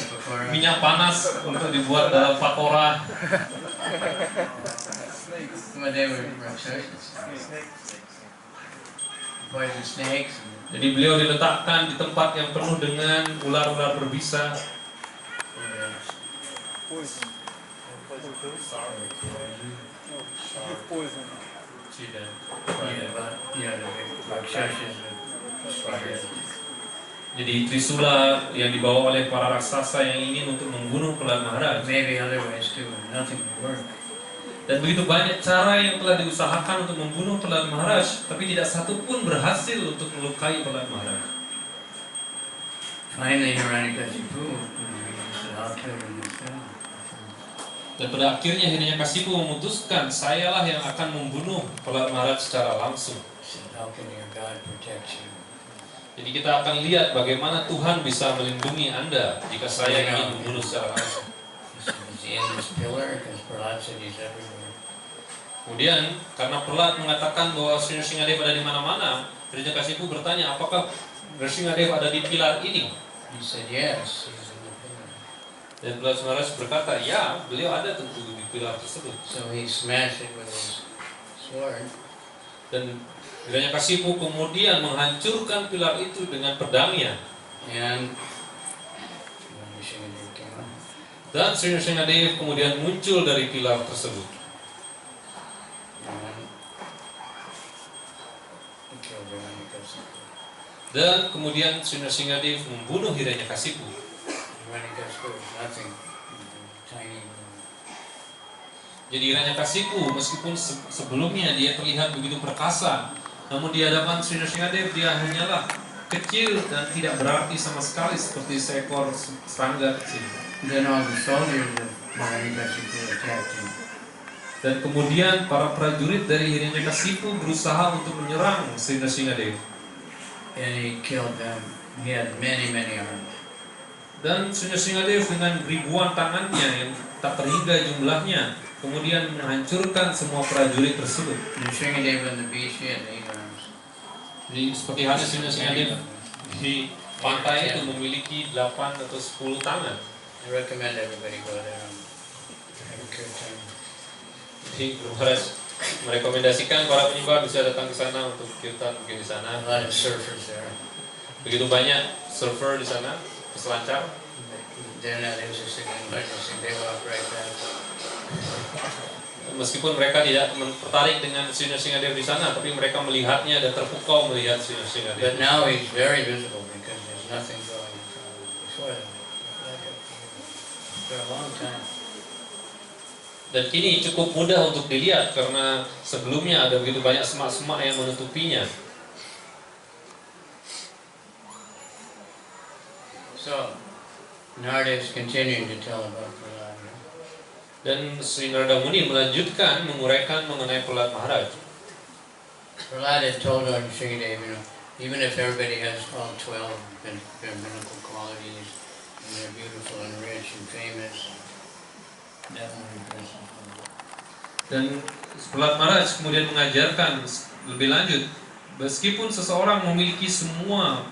Speaker 2: minyak panas untuk dibuat dalam pakora.
Speaker 1: Well, they were Rakshasas. Poison snakes.
Speaker 2: Jadi beliau diletakkan di tempat yang penuh dengan ular-ular berbisa. Jadi trisula yang dibawa oleh para raksasa yang ingin untuk membunuh Prahlad Maharaj.
Speaker 1: Maybe other ways too. Nothing would work.
Speaker 2: Dan begitu banyak cara yang telah diusahakan untuk membunuh Prahlad Maharaj, tapi tidak satu pun berhasil untuk melukai Prahlad Maharaj.
Speaker 1: Finally, Hiranyakasipu said, "I'll kill you myself."
Speaker 2: Dan pada akhirnya Hiranyakasipu memutuskan, sayalah yang akan membunuh Prahlad Maharaj secara langsung.
Speaker 1: He said, "How can your God protect you?"
Speaker 2: Jadi kita akan lihat bagaimana Tuhan bisa melindungi Anda jika saya ingin membunuh secara langsung.
Speaker 1: He said, "Is he in this pillar?" Because Prahlad said he's everywhere.
Speaker 2: Kemudian karena Prahlad mengatakan bahwa Sri Nrsingadev ada di mana-mana, Hiranyakasipu bertanya, apakah Nrsingadev ada di pilar ini?
Speaker 1: He said, "Yes, he's in the pillar."
Speaker 2: Dan Prahlad Maharaj berkata, ya, beliau ada tentu di pilar tersebut.
Speaker 1: So he smashed it with his sword.
Speaker 2: Dan Hiranyakasipu kemudian menghancurkan pilar itu dengan pedangnya.
Speaker 1: And Nrsingadev came up.
Speaker 2: Dan Sri Nrsingadev kemudian muncul dari pilar tersebut.
Speaker 1: And he killed Hiranyakasipu.
Speaker 2: Dan kemudian Sri Nrsingadev membunuh Hiranyakasipu.
Speaker 1: Hiranyakasipu was nothing, tiny.
Speaker 2: Jadi Hiranyakasipu meskipun sebelumnya dia terlihat begitu perkasa, namun di hadapan Sri Nrsingadev dia hanyalah kecil dan tidak berarti sama sekali seperti seekor serangga kecil.
Speaker 1: Then all the soldiers of Hiranyakashipu attacked him.
Speaker 2: Dan kemudian para prajurit dari Hiranyakasipu berusaha untuk menyerang Srinivasinghadev.
Speaker 1: And he killed them. He had many arms.
Speaker 2: Dan Srinivasinghadev dengan ribuan tangannya yang tak terhingga jumlahnya kemudian menghancurkan semua prajurit tersebut.
Speaker 1: Nrsingadev on the beach, he had 8 arms.
Speaker 2: Jadi seperti halnya Srinivasinghadev di pantai itu memiliki 8 atau 10 tangan.
Speaker 1: I recommend everybody go there and have a kirtan.
Speaker 2: Jadi Guru Maharaj merekomendasikan para penyembah bisa datang ke sana untuk kirtan mungkin di sana.
Speaker 1: A lot of surfers there.
Speaker 2: Begitu banyak surfer di sana, peselancar.
Speaker 1: They're not interested in witnessing. They walk right back.
Speaker 2: Meskipun mereka tidak tertarik dengan Srinivasinghadev di sana, tapi mereka melihatnya dan terpukau melihat Srinivasinghadev.
Speaker 1: But now he's very visible because there's nothing going in front of him. Before that, for a long time.
Speaker 2: Dan kini cukup mudah untuk dilihat karena sebelumnya ada begitu banyak semak-semak yang menutupinya.
Speaker 1: So, Narada is continuing to tell about Prahlad.
Speaker 2: Dan Sri Narada Muni melanjutkan menguraikan mengenai Prahlad Maharaj.
Speaker 1: Prahlad had told Nrsingadev, even if everybody has all 12 mythical qualities, and they're beautiful and rich and famous, that won't impress him.
Speaker 2: Dan Prahlad Maharaj kemudian mengajarkan lebih lanjut, meskipun seseorang memiliki semua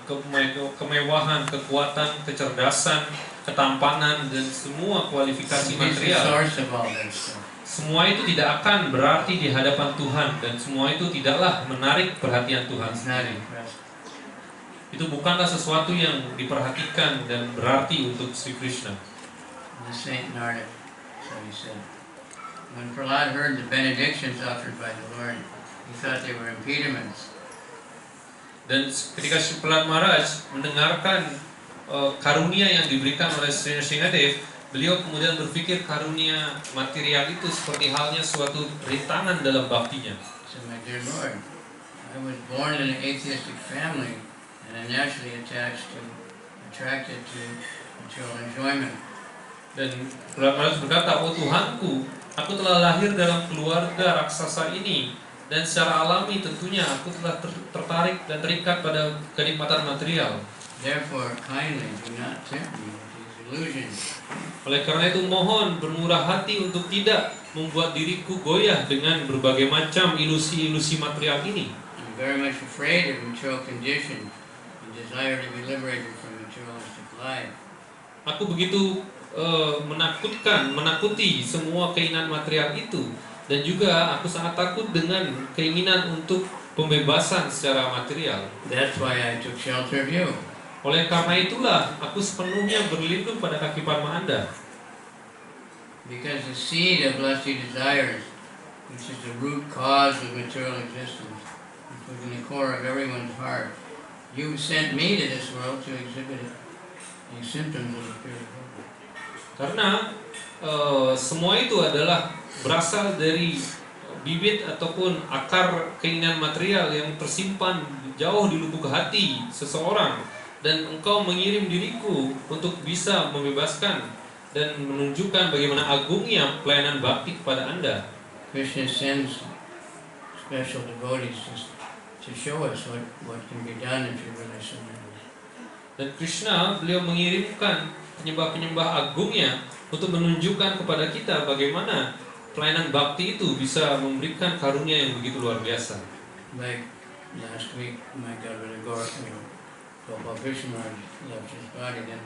Speaker 2: kemewahan, kekuatan, kecerdasan, ketampanan, dan semua kualifikasi
Speaker 1: He's the
Speaker 2: material,
Speaker 1: source of all this stuff.
Speaker 2: semua itu tidak akan berarti di hadapan Tuhan, dan semua itu tidaklah menarik perhatian Tuhan
Speaker 1: It's not
Speaker 2: sendiri.
Speaker 1: impressive.
Speaker 2: Itu bukanlah sesuatu yang diperhatikan dan berarti untuk Sri Krishna.
Speaker 1: The Saint Narada, so he said. When Prahlad heard the benedictions offered by the Lord, he thought they were impediments.
Speaker 2: Dan ketika Sri Prahlad Maharaj mendengarkan karunia yang diberikan oleh Srinivasinghadev, beliau kemudian berpikir karunia material itu seperti halnya suatu rintangan dalam baktinya.
Speaker 1: So, my dear Lord, I was born in an atheistic family, and I'm naturally attracted to material enjoyment.
Speaker 2: Dan Prahlad Maharaj berkata, "Oh Tuhanku, aku telah lahir dalam keluarga raksasa ini, dan secara alami tentunya aku telah tertarik dan terikat pada kenikmatan material.
Speaker 1: Therefore, kindly do not tempt me with these illusions."
Speaker 2: Oleh karena itu mohon bermurah hati untuk tidak membuat diriku goyah dengan berbagai macam ilusi-ilusi material ini.
Speaker 1: I'm very much afraid of material conditions and desire to be liberated from materialistic life.
Speaker 2: Aku begitu menakuti semua keinginan material itu, dan juga aku sangat takut dengan keinginan untuk pembebasan secara material.
Speaker 1: That's why I took shelter of you.
Speaker 2: Oleh karena itulah aku sepenuhnya berlindung pada kaki Padma Anda.
Speaker 1: Because the seed of lusty desires, which is the root cause of material existence, which was in the core of everyone's heart, you sent me to this world to exhibit it, these symptoms of the spirit of hope.
Speaker 2: Karena semua itu adalah berasal dari bibit ataupun akar keinginan material yang tersimpan jauh di lubuk hati seseorang, dan engkau mengirim diriku untuk bisa membebaskan dan menunjukkan bagaimana agungnya pelayanan bakti kepada Anda.
Speaker 1: Krishna sends special devotees to show us what can be done if you really surrender.
Speaker 2: Dan Krishna, beliau mengirimkan penyembah-penyembah agungnya untuk menunjukkan kepada kita bagaimana pelayanan bakti itu bisa memberikan karunia yang begitu luar biasa.
Speaker 1: Like last week, my Governor Gopal Krishna left his body, then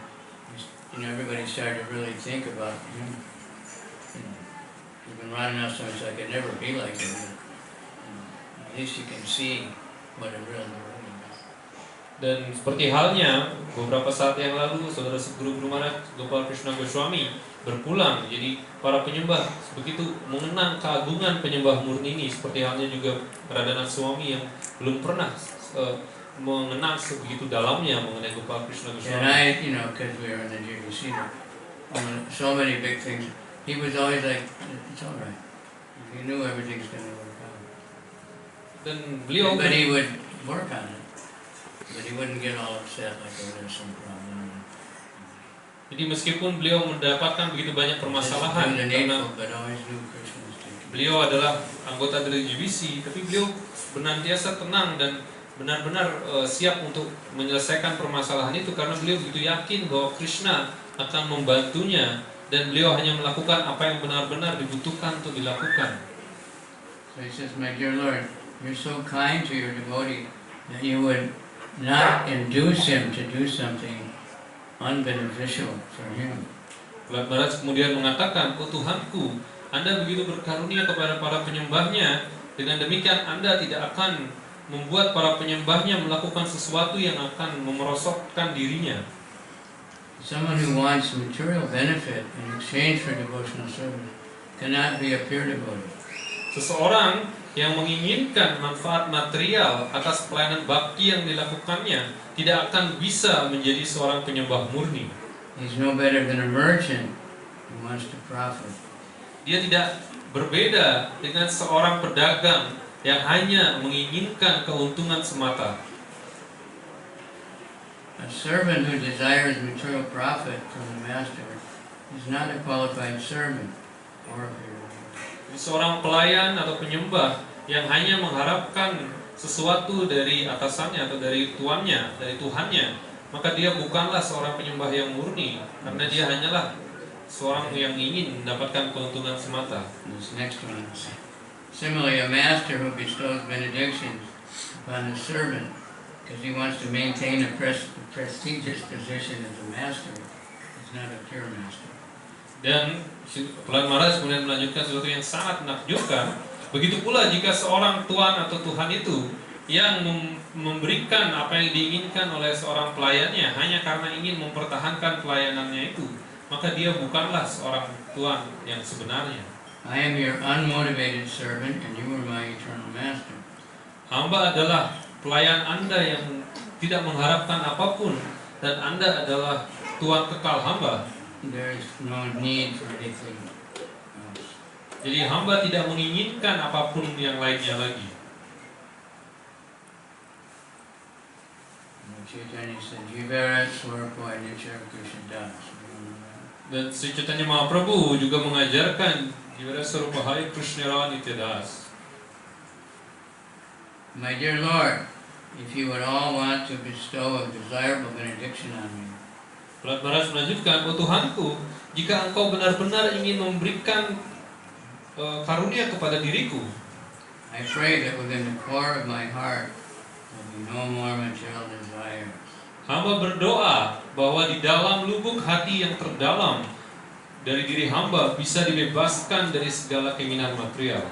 Speaker 1: everybody started to really think about him. He's been running out so much I could never be like him. At least you can see what a real devotee is.
Speaker 2: Dan seperti halnya beberapa saat yang lalu saudara Guru Maharaj Gopal Krishna Goswami berpulang, jadi para penyembah begitu mengenang keagungan penyembah murni ini, seperti halnya juga Radhanath Swami yang belum pernah mengenal sebegitu dalamnya mengenai Gopal Krishna
Speaker 1: And
Speaker 2: Goswami.
Speaker 1: because we were in the GBC, so many big things, he was always like, it's all right. He knew everything's going to work out.
Speaker 2: Dan beliau
Speaker 1: But he would work on it. But he wouldn't get all upset like oh, there's some problem.
Speaker 2: Jadi meskipun beliau mendapatkan begitu banyak permasalahan
Speaker 1: Just do the
Speaker 2: karena
Speaker 1: needful, but always do Krishna's duty.
Speaker 2: beliau adalah anggota dari GBC, tapi beliau senantiasa tenang dan benar-benar siap untuk menyelesaikan permasalahan itu karena beliau begitu yakin bahwa Krishna akan membantunya dan beliau hanya melakukan apa yang benar-benar dibutuhkan untuk dilakukan.
Speaker 1: So he says, my dear Lord, you're so kind to your devotee that you would not induce him to do something unbeneficial for him.
Speaker 2: Prahlad Maharaj kemudian mengatakan, oh Tuhanku, Anda begitu berkarunia kepada para penyembahnya, dengan demikian Anda tidak akan membuat para penyembahnya melakukan sesuatu yang akan memerosotkan dirinya.
Speaker 1: Someone who wants material benefit in exchange for devotional service cannot be a pure devotee.
Speaker 2: Seseorang yang menginginkan manfaat material atas pelayanan bakti yang dilakukannya tidak akan bisa menjadi seorang penyembah murni.
Speaker 1: He's no better than a merchant who wants to profit.
Speaker 2: Dia tidak berbeda dengan seorang pedagang yang hanya menginginkan keuntungan semata.
Speaker 1: A servant who desires material profit from the master is not a qualified servant or a pure devotee.
Speaker 2: Seorang pelayan atau penyembah yang hanya mengharapkan sesuatu dari atasannya atau dari tuannya, dari Tuhannya, maka dia bukanlah seorang penyembah yang murni, karena dia hanyalah seorang yang ingin mendapatkan keuntungan semata.
Speaker 1: This next one. Similarly, a master who bestows benedictions upon a servant because he wants to maintain a prestigious position as a master is not a pure master.
Speaker 2: Dan Prahlad Maharaj kemudian melanjutkan sesuatu yang sangat menakjubkan. Begitu pula jika seorang tuan atau Tuhan itu yang memberikan apa yang diinginkan oleh seorang pelayannya hanya karena ingin mempertahankan pelayanannya itu, maka dia bukanlah seorang tuan yang sebenarnya.
Speaker 1: I am your unmotivated servant and you are my eternal master.
Speaker 2: Hamba adalah pelayan Anda yang tidak mengharapkan apapun dan Anda adalah tuan kekal hamba.
Speaker 1: There is no need for anything else.
Speaker 2: Jadi hamba tidak menginginkan apapun yang lainnya lagi.
Speaker 1: Chaitanya said, Jivara Swarpo Anichar Krishna Das.
Speaker 2: Dan Sri Chaitanya Mahaprabhu juga mengajarkan Jivara Swarupa Hari Krishna Nitya Das.
Speaker 1: My dear Lord, if you would all want to bestow a desirable benediction on me,
Speaker 2: Prahlad Maharaj melanjutkan, oh Tuhanku, jika engkau benar-benar ingin memberikan karunia kepada diriku,
Speaker 1: I pray that within the core of my heart will be no more material desires.
Speaker 2: hamba berdoa bahwa di dalam lubuk hati yang terdalam dari diri hamba bisa dibebaskan dari segala keinginan material.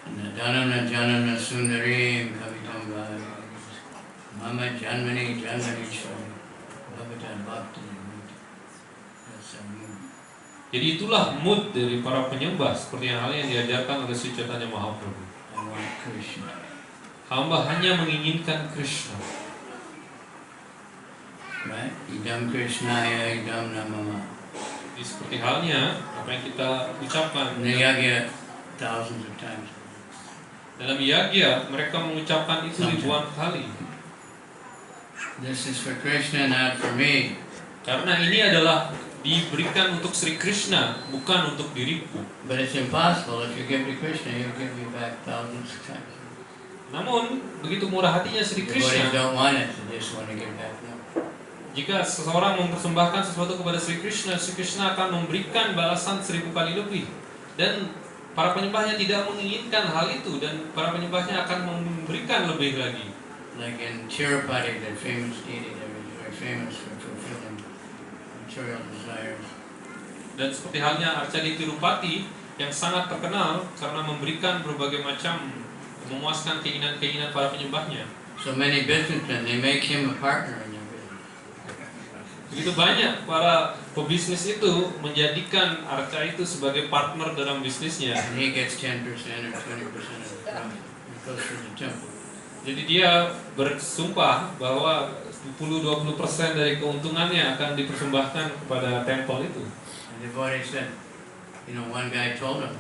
Speaker 1: Nadanana janana sundarim kavitam bhai mama janmani janmani shari bhagatan bhakti mudita. That's our mood.
Speaker 2: Jadi itulah mood dari para penyembah seperti hal yang diajarkan oleh Sri Chaitanya Mahaprabhu.
Speaker 1: I want Krishna.
Speaker 2: Hamba hanya menginginkan Krishna.
Speaker 1: Right? Idam Krishnaya idam namama.
Speaker 2: Jadi seperti halnya apa yang kita ucapkan
Speaker 1: Niyagya thousands of times.
Speaker 2: dalam yagya, mereka mengucapkan itu ribuan kali.
Speaker 1: This is for Krishna, not for me.
Speaker 2: Karena ini adalah diberikan untuk Sri Krishna, bukan untuk diriku.
Speaker 1: But it's impossible. If you give to Krishna, he'll give you back thousands of times.
Speaker 2: Namun, begitu murah hatinya Sri
Speaker 1: Devotees
Speaker 2: Krishna,
Speaker 1: don't want it, they just want to give back more.
Speaker 2: jika seseorang mempersembahkan sesuatu kepada Sri Krishna akan memberikan balasan 1000 kali lebih. Dan para penyembahnya tidak menginginkan hal itu, dan para penyembahnya akan memberikan lebih lagi.
Speaker 1: Like in Tirupati, that famous deity that was very famous for fulfilling material desires.
Speaker 2: Dan seperti halnya Arcadi Tirupati yang sangat terkenal karena memberikan berbagai macam memuaskan keinginan-keinginan para penyembahnya.
Speaker 1: So many businessmen, they make him a partner in their business.
Speaker 2: Begitu banyak para pebisnis itu menjadikan Arca itu sebagai partner dalam bisnisnya.
Speaker 1: And he gets 10% or 20% of the profit. It goes for the temple.
Speaker 2: Jadi dia bersumpah bahwa 10-20% dari keuntungannya akan dipersembahkan kepada temple itu.
Speaker 1: And the devotee said, one guy told him,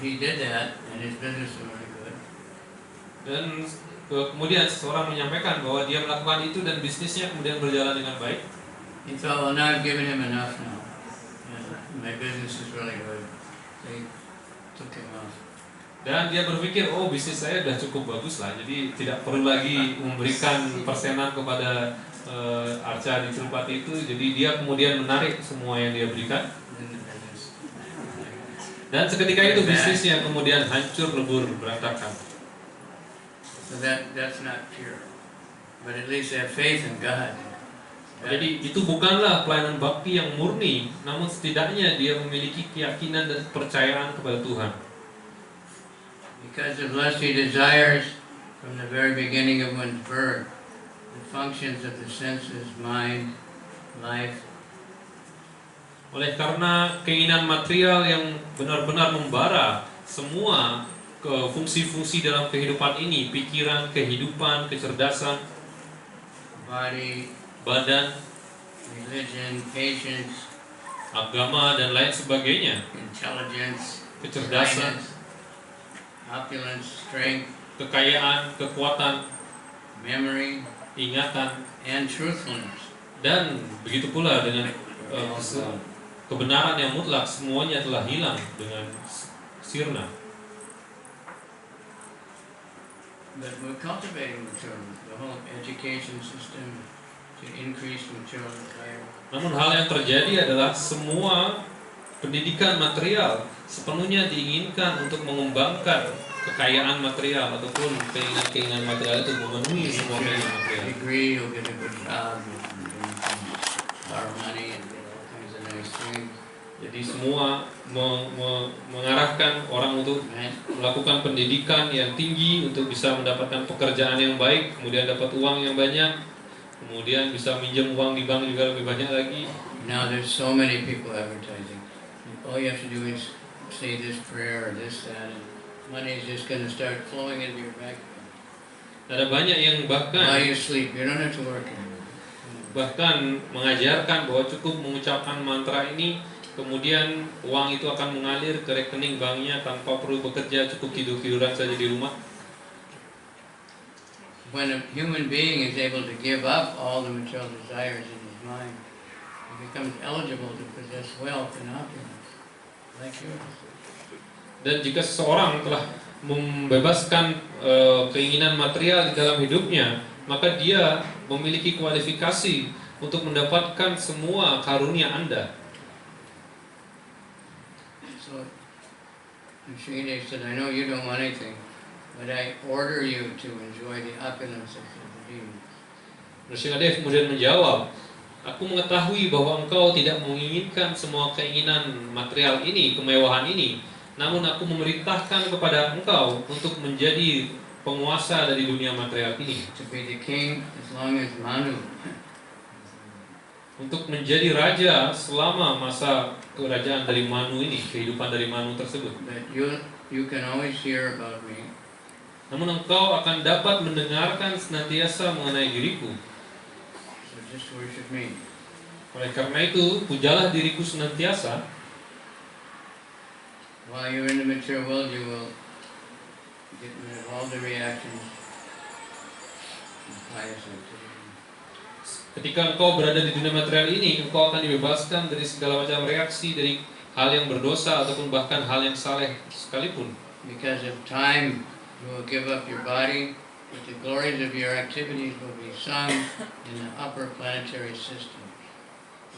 Speaker 1: he did that and his business was really good.
Speaker 2: Dan kemudian seseorang menyampaikan bahwa dia melakukan itu dan bisnisnya kemudian berjalan dengan baik,
Speaker 1: he thought, well, now I've given him enough now. My business is really good. They took him off.
Speaker 2: dan dia berpikir, oh bisnis saya sudah cukup bagus lah, jadi tidak perlu lagi memberikan persenan kepada Arca di Tirupati itu, jadi dia kemudian menarik semua yang dia berikan.
Speaker 1: Then the business.
Speaker 2: Dan seketika itu bisnisnya kemudian hancur lebur berantakan.
Speaker 1: So that's not pure. But at least they have faith in God.
Speaker 2: Jadi itu bukanlah pelayanan bakti yang murni, namun setidaknya dia memiliki keyakinan dan kepercayaan kepada Tuhan.
Speaker 1: Because of lusty desires from the very beginning of one's birth, the functions of the senses, mind, life,
Speaker 2: Oleh karena keinginan material yang benar-benar membara semua fungsi-fungsi dalam kehidupan ini, pikiran, kehidupan, kecerdasan,
Speaker 1: body,
Speaker 2: badan,
Speaker 1: religion, patience,
Speaker 2: agama, dan lain sebagainya,
Speaker 1: intelligence,
Speaker 2: kecerdasan,
Speaker 1: kindness, opulence, strength,
Speaker 2: kekayaan, kekuatan,
Speaker 1: memory,
Speaker 2: ingatan,
Speaker 1: and truthfulness.
Speaker 2: dan begitu pula dengan kebenaran yang mutlak, semuanya telah hilang dengan sirna.
Speaker 1: But we're cultivating maturity, the whole education system to increase material desire.
Speaker 2: Namun hal yang terjadi adalah semua pendidikan material sepenuhnya diinginkan untuk mengembangkan kekayaan material ataupun keinginan-keinginan material itu memenuhi semua keinginan material.
Speaker 1: Degree, you'll get a good job, you can borrow money and get all kinds of nice things.
Speaker 2: Jadi semua mengarahkan orang untuk melakukan pendidikan yang tinggi untuk bisa mendapatkan pekerjaan yang baik, kemudian dapat uang yang banyak, kemudian bisa minjem uang di bank juga lebih banyak lagi.
Speaker 1: Now there's so many people advertising. All you have to do is say this prayer or this, that, and money is just going to start flowing into your bank account.
Speaker 2: Ada banyak yang
Speaker 1: While
Speaker 2: bahkan
Speaker 1: you sleep, you don't have to work anymore.
Speaker 2: mengajarkan bahwa cukup mengucapkan mantra ini, kemudian uang itu akan mengalir ke rekening banknya tanpa perlu bekerja, cukup tiduran saja di rumah.
Speaker 1: When a human being is able to give up all the material desires in his mind, he becomes eligible to possess wealth and opulence, like yours.
Speaker 2: Dan jika seseorang telah membebaskan keinginan material di dalam hidupnya, maka dia memiliki kualifikasi untuk mendapatkan semua karunia Anda.
Speaker 1: So, Shrine said, I know you don't want anything, but I order you to enjoy the opulence of the demons.
Speaker 2: Nrsingadev kemudian menjawab, aku mengetahui bahwa engkau tidak menginginkan semua keinginan material ini, kemewahan ini, namun aku memerintahkan kepada engkau untuk menjadi penguasa dari dunia material ini,
Speaker 1: To be the king as long as Manu.
Speaker 2: untuk menjadi raja selama masa kerajaan dari Manu ini, kehidupan dari Manu tersebut.
Speaker 1: But you can always hear about me.
Speaker 2: Namun engkau akan dapat mendengarkan senantiasa mengenai diriku.
Speaker 1: So just worship me.
Speaker 2: Oleh karena itu, pujalah diriku senantiasa.
Speaker 1: While you're in the material world, you will get rid of all the reactions of pious activity.
Speaker 2: Ketika engkau berada di dunia material ini, engkau akan dibebaskan dari segala macam reaksi, dari hal yang berdosa ataupun bahkan hal yang saleh sekalipun.
Speaker 1: Because of time, you will give up your body, but the glories of your activities will be sung in the upper planetary system.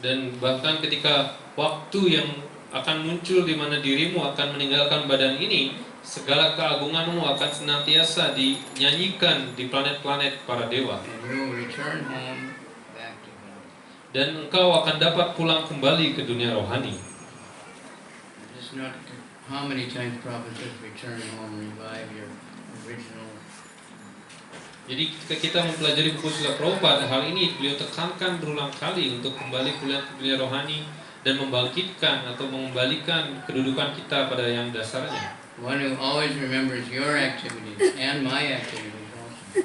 Speaker 2: Dan bahkan ketika waktu yang akan muncul di mana dirimu akan meninggalkan badan ini, segala keagunganmu akan senantiasa dinyanyikan di planet-planet para dewa.
Speaker 1: And you will return home back to God.
Speaker 2: Dan engkau akan dapat pulang kembali ke dunia rohani.
Speaker 1: Just not how many times Prabhupada says return home, revive your original.
Speaker 2: Jadi ketika kita mempelajari buku Srila Prabhupada, hal ini beliau tekankan berulang kali untuk kembali pulang ke dunia rohani dan membangkitkan atau mengembalikan kedudukan kita pada yang dasarnya.
Speaker 1: One who always remembers your activities and my activities also.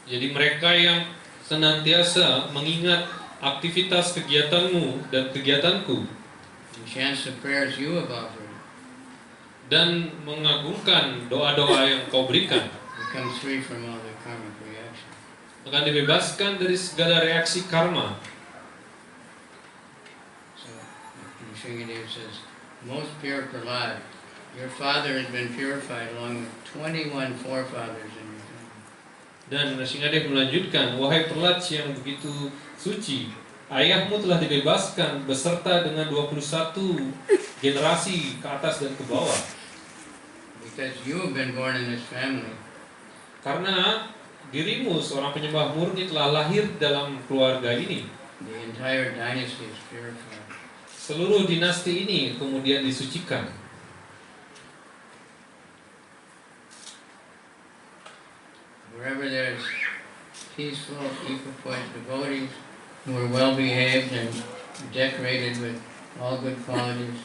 Speaker 2: Jadi mereka yang senantiasa mengingat aktivitas kegiatanmu dan kegiatanku
Speaker 1: And chants the prayers you have offered.
Speaker 2: dan mengagungkan doa-doa yang kau berikan.
Speaker 1: The becomes free from all the karmic reaction.
Speaker 2: Akan dibebaskan dari segala reaksi karma.
Speaker 1: So, Nrsimhadev says, most pure Prahlad, your father has been purified along with 21 forefathers in your family.
Speaker 2: Dan Nrsimhadev melanjutkan, wahai Prahlad yang begitu suci, ayahmu telah dibebaskan beserta dengan 21 generasi ke atas dan ke bawah.
Speaker 1: Because you have been born in this family.
Speaker 2: Karena dirimu seorang penyembah murni telah lahir dalam keluarga ini.
Speaker 1: The entire dynasty is purified.
Speaker 2: Seluruh dinasti ini kemudian disucikan.
Speaker 1: Wherever there's peaceful, equipoised devotees who are well behaved and decorated with all good qualities,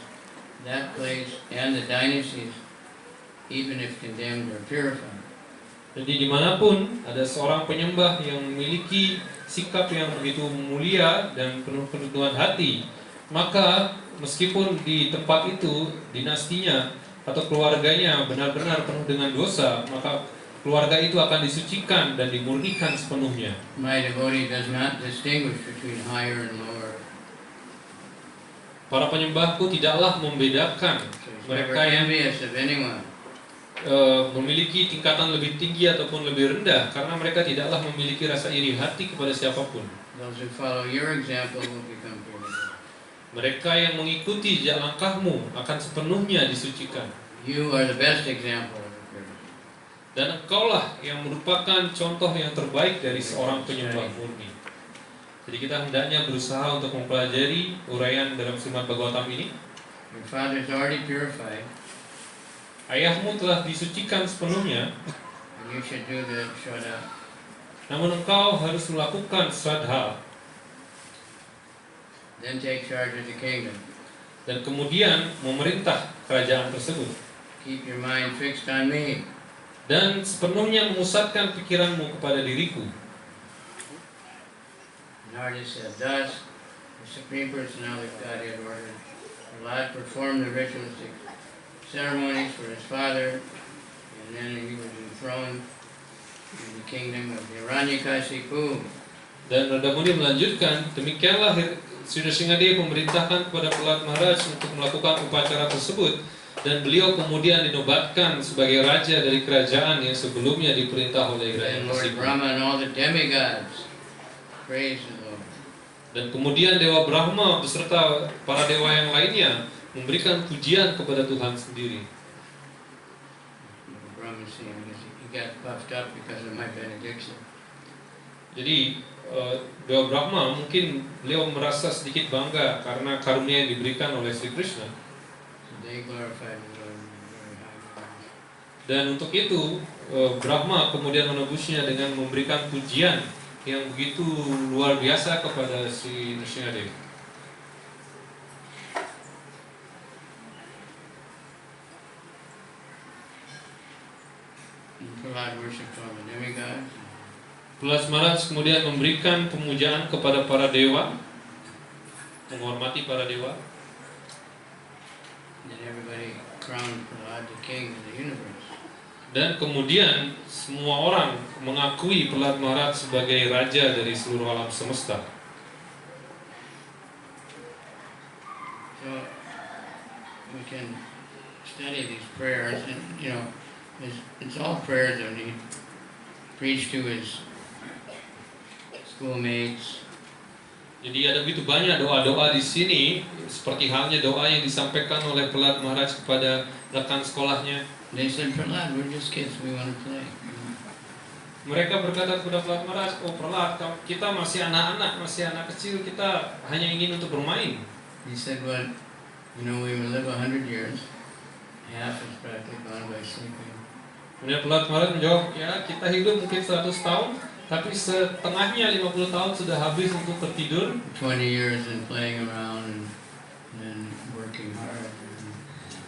Speaker 1: that place and the dynasties, even if condemned, are purified.
Speaker 2: Jadi dimanapun ada seorang penyembah yang memiliki sikap yang begitu mulia dan penuh kerendahan hati, maka meskipun di tempat itu dinastinya atau keluarganya benar-benar penuh dengan dosa, maka keluarga itu akan disucikan dan dimurnikan sepenuhnya.
Speaker 1: My devotee does not distinguish between higher and lower.
Speaker 2: Para penyembahku tidaklah membedakan
Speaker 1: So he's
Speaker 2: mereka
Speaker 1: never
Speaker 2: yang
Speaker 1: envious of anyone.
Speaker 2: memiliki tingkatan lebih tinggi ataupun lebih rendah, karena mereka tidaklah memiliki rasa iri hati kepada siapapun.
Speaker 1: Those who follow your example will become pure.
Speaker 2: Mereka yang mengikuti jejak langkahmu akan sepenuhnya disucikan.
Speaker 1: You are the best example of a pure.
Speaker 2: Dan engkaulah yang merupakan contoh yang terbaik dari seorang penyembah murni. Jadi kita hendaknya berusaha untuk mempelajari uraian dalam Srimad Bhagavatam ini.
Speaker 1: Your father is already purified,
Speaker 2: Ayahmu telah disucikan sepenuhnya,
Speaker 1: and you should do the Shraddha.
Speaker 2: namun engkau harus melakukan Shraddha
Speaker 1: Then take charge of the kingdom.
Speaker 2: dan kemudian memerintah kerajaan tersebut.
Speaker 1: Keep your mind fixed on me.
Speaker 2: Dan sepenuhnya memusatkan pikiranmu kepada diriku.
Speaker 1: Narada said, thus, the Supreme Personality of Godhead ordered Prahlad performed the ritualistic ceremonies for his father, and then he was enthroned in the kingdom of Hiranyakashipu.
Speaker 2: Dan Radhamuni melanjutkan, demikianlah Sri Nrsimhadev memerintahkan kepada Prahlad Maharaj untuk melakukan upacara tersebut, dan beliau kemudian dinobatkan sebagai raja dari kerajaan yang sebelumnya diperintah oleh
Speaker 1: And Lord
Speaker 2: Hiranyakashipu.
Speaker 1: Brahma and all the demigods praised the Lord.
Speaker 2: Dan kemudian Dewa Brahma beserta para dewa yang lainnya memberikan pujian kepada Tuhan sendiri.
Speaker 1: Brahma saying, he got puffed up because of my benediction.
Speaker 2: Jadi Dewa Brahma mungkin beliau merasa sedikit bangga karena karunia yang diberikan oleh Sri Krishna.
Speaker 1: So they glorified the Lord in very high regard.
Speaker 2: Dan untuk itu Brahma kemudian menebusnya dengan memberikan pujian yang begitu luar biasa kepada Sri Nrsimhadev.
Speaker 1: And Prahlad worshipped all the demigods.
Speaker 2: Prahlad Maharaj kemudian memberikan pemujaan kepada para dewa, menghormati para dewa.
Speaker 1: And then everybody crowned Prahlad the king of the universe.
Speaker 2: Dan kemudian semua orang mengakui Prahlad Maharaj sebagai raja dari seluruh alam semesta.
Speaker 1: So we can study these prayers, and it's all prayers that he preached to his schoolmates.
Speaker 2: Jadi ada begitu banyak doa-doa di sini, seperti halnya doa yang disampaikan oleh Prahlad Maharaj kepada rekan sekolahnya.
Speaker 1: They said, Prahlad, we're just kids, we want to play.
Speaker 2: Mereka berkata kepada Prahlad Maharaj, oh Prahlad, kita masih anak-anak, masih anak kecil, kita hanya ingin untuk bermain.
Speaker 1: He said, well, we will live 100 years. Half is practically gone by sleeping.
Speaker 2: Kemudian Prahlad Maharaj menjawab, ya kita hidup mungkin 100 tahun, tapi setengahnya 50 tahun sudah habis untuk tertidur.
Speaker 1: 20 years in playing around and working hard.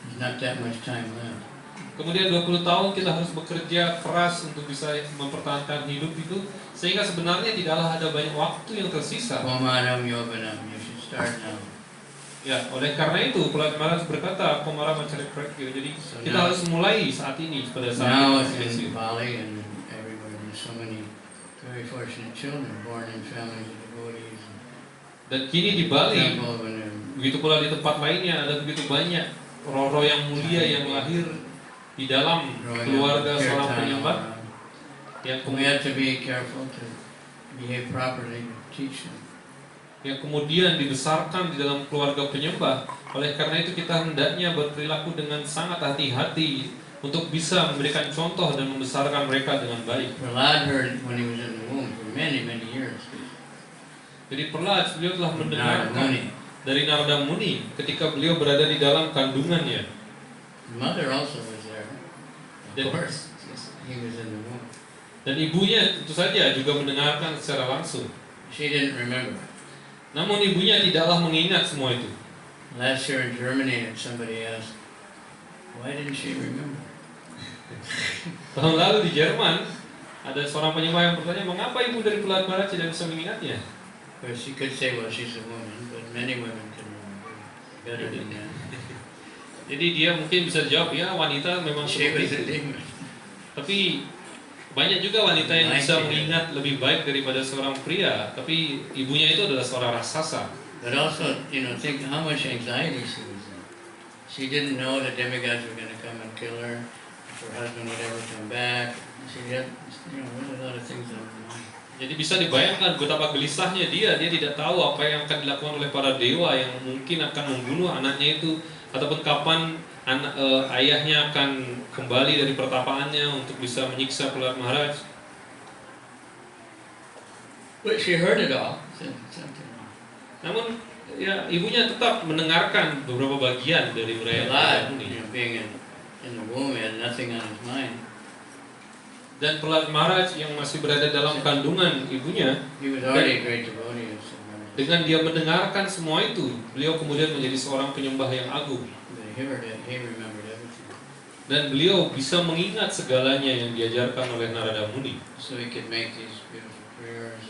Speaker 1: There's not that much time left.
Speaker 2: Kemudian 20 tahun kita harus bekerja keras untuk bisa mempertahankan hidup itu, sehingga sebenarnya tidaklah ada banyak waktu yang tersisa.
Speaker 1: Komanam yobanam, you should start now.
Speaker 2: Ya, oleh karena itu Pelatih Maras berkata, aku marah mencari proyek. Jadi kita harus mulai saat ini pada saat
Speaker 1: Now
Speaker 2: ini.
Speaker 1: in Bali and everywhere, there's so many very fortunate children born in families of devotees.
Speaker 2: Dan kini di Bali,
Speaker 1: Temple when they're
Speaker 2: begitu pula di tempat lainnya ada begitu banyak roh-roh yang mulia yang lahir di dalam
Speaker 1: growing
Speaker 2: keluarga
Speaker 1: up
Speaker 2: seorang
Speaker 1: kirtan
Speaker 2: penyembah
Speaker 1: around.
Speaker 2: yang
Speaker 1: We have to be careful to behave properly to teach them.
Speaker 2: yang kemudian dibesarkan di dalam keluarga penyembah. Oleh karena itu kita hendaknya berperilaku dengan sangat hati-hati untuk bisa memberikan contoh dan membesarkan mereka dengan baik.
Speaker 1: Prahlad heard when he was in the womb for many, many years.
Speaker 2: Jadi Prahlad beliau telah
Speaker 1: Narada
Speaker 2: mendengarkan
Speaker 1: Muni.
Speaker 2: dari Narada Muni ketika beliau berada di dalam kandungannya.
Speaker 1: His mother also was there.
Speaker 2: Then-
Speaker 1: Of course, he was in the womb.
Speaker 2: Dan ibunya tentu saja juga mendengarkan secara langsung.
Speaker 1: She didn't remember.
Speaker 2: Namun ibunya tidaklah mengingat semua itu.
Speaker 1: Last year in Germany, somebody asked, why didn't she remember?
Speaker 2: Tahun lalu di Jerman ada seorang penyembah yang bertanya, mengapa ibu dari Prahlad Maharaj tidak bisa mengingatnya?
Speaker 1: Of course, she could say, well, she's a woman, but many women can remember better than that.
Speaker 2: Jadi dia mungkin bisa jawab, ya wanita memang
Speaker 1: She was
Speaker 2: seperti
Speaker 1: a
Speaker 2: itu.
Speaker 1: demon.
Speaker 2: Tapi banyak juga wanita yang bisa mengingat lebih baik daripada seorang pria. Tapi ibunya itu adalah seorang raksasa.
Speaker 1: But also, think how much anxiety she was in. She didn't know the demigods were going to come and kill her, if her husband would ever come back. She had, really a lot of things on her mind.
Speaker 2: Jadi bisa dibayangkan betapa gelisahnya dia tidak tahu apa yang akan dilakukan oleh para dewa yang mungkin akan membunuh anaknya itu, ataupun kapan ayahnya akan kembali dari pertapaannya untuk bisa menyiksa Prahlad Maharaj.
Speaker 1: But she heard it all. Something.
Speaker 2: Namun ya ibunya tetap mendengarkan beberapa bagian dari uraian
Speaker 1: Prahlad,
Speaker 2: ini.
Speaker 1: being in the womb, he had nothing on his mind.
Speaker 2: Dan Prahlad Maharaj yang masih berada dalam kandungan ibunya,
Speaker 1: He was already a great devotee of Subramanian.
Speaker 2: dengan dia mendengarkan semua itu, beliau kemudian menjadi seorang penyembah yang agung.
Speaker 1: But he heard it, he remembered everything.
Speaker 2: Dan beliau bisa mengingat segalanya yang diajarkan oleh Narada Muni.
Speaker 1: So he could make these beautiful prayers.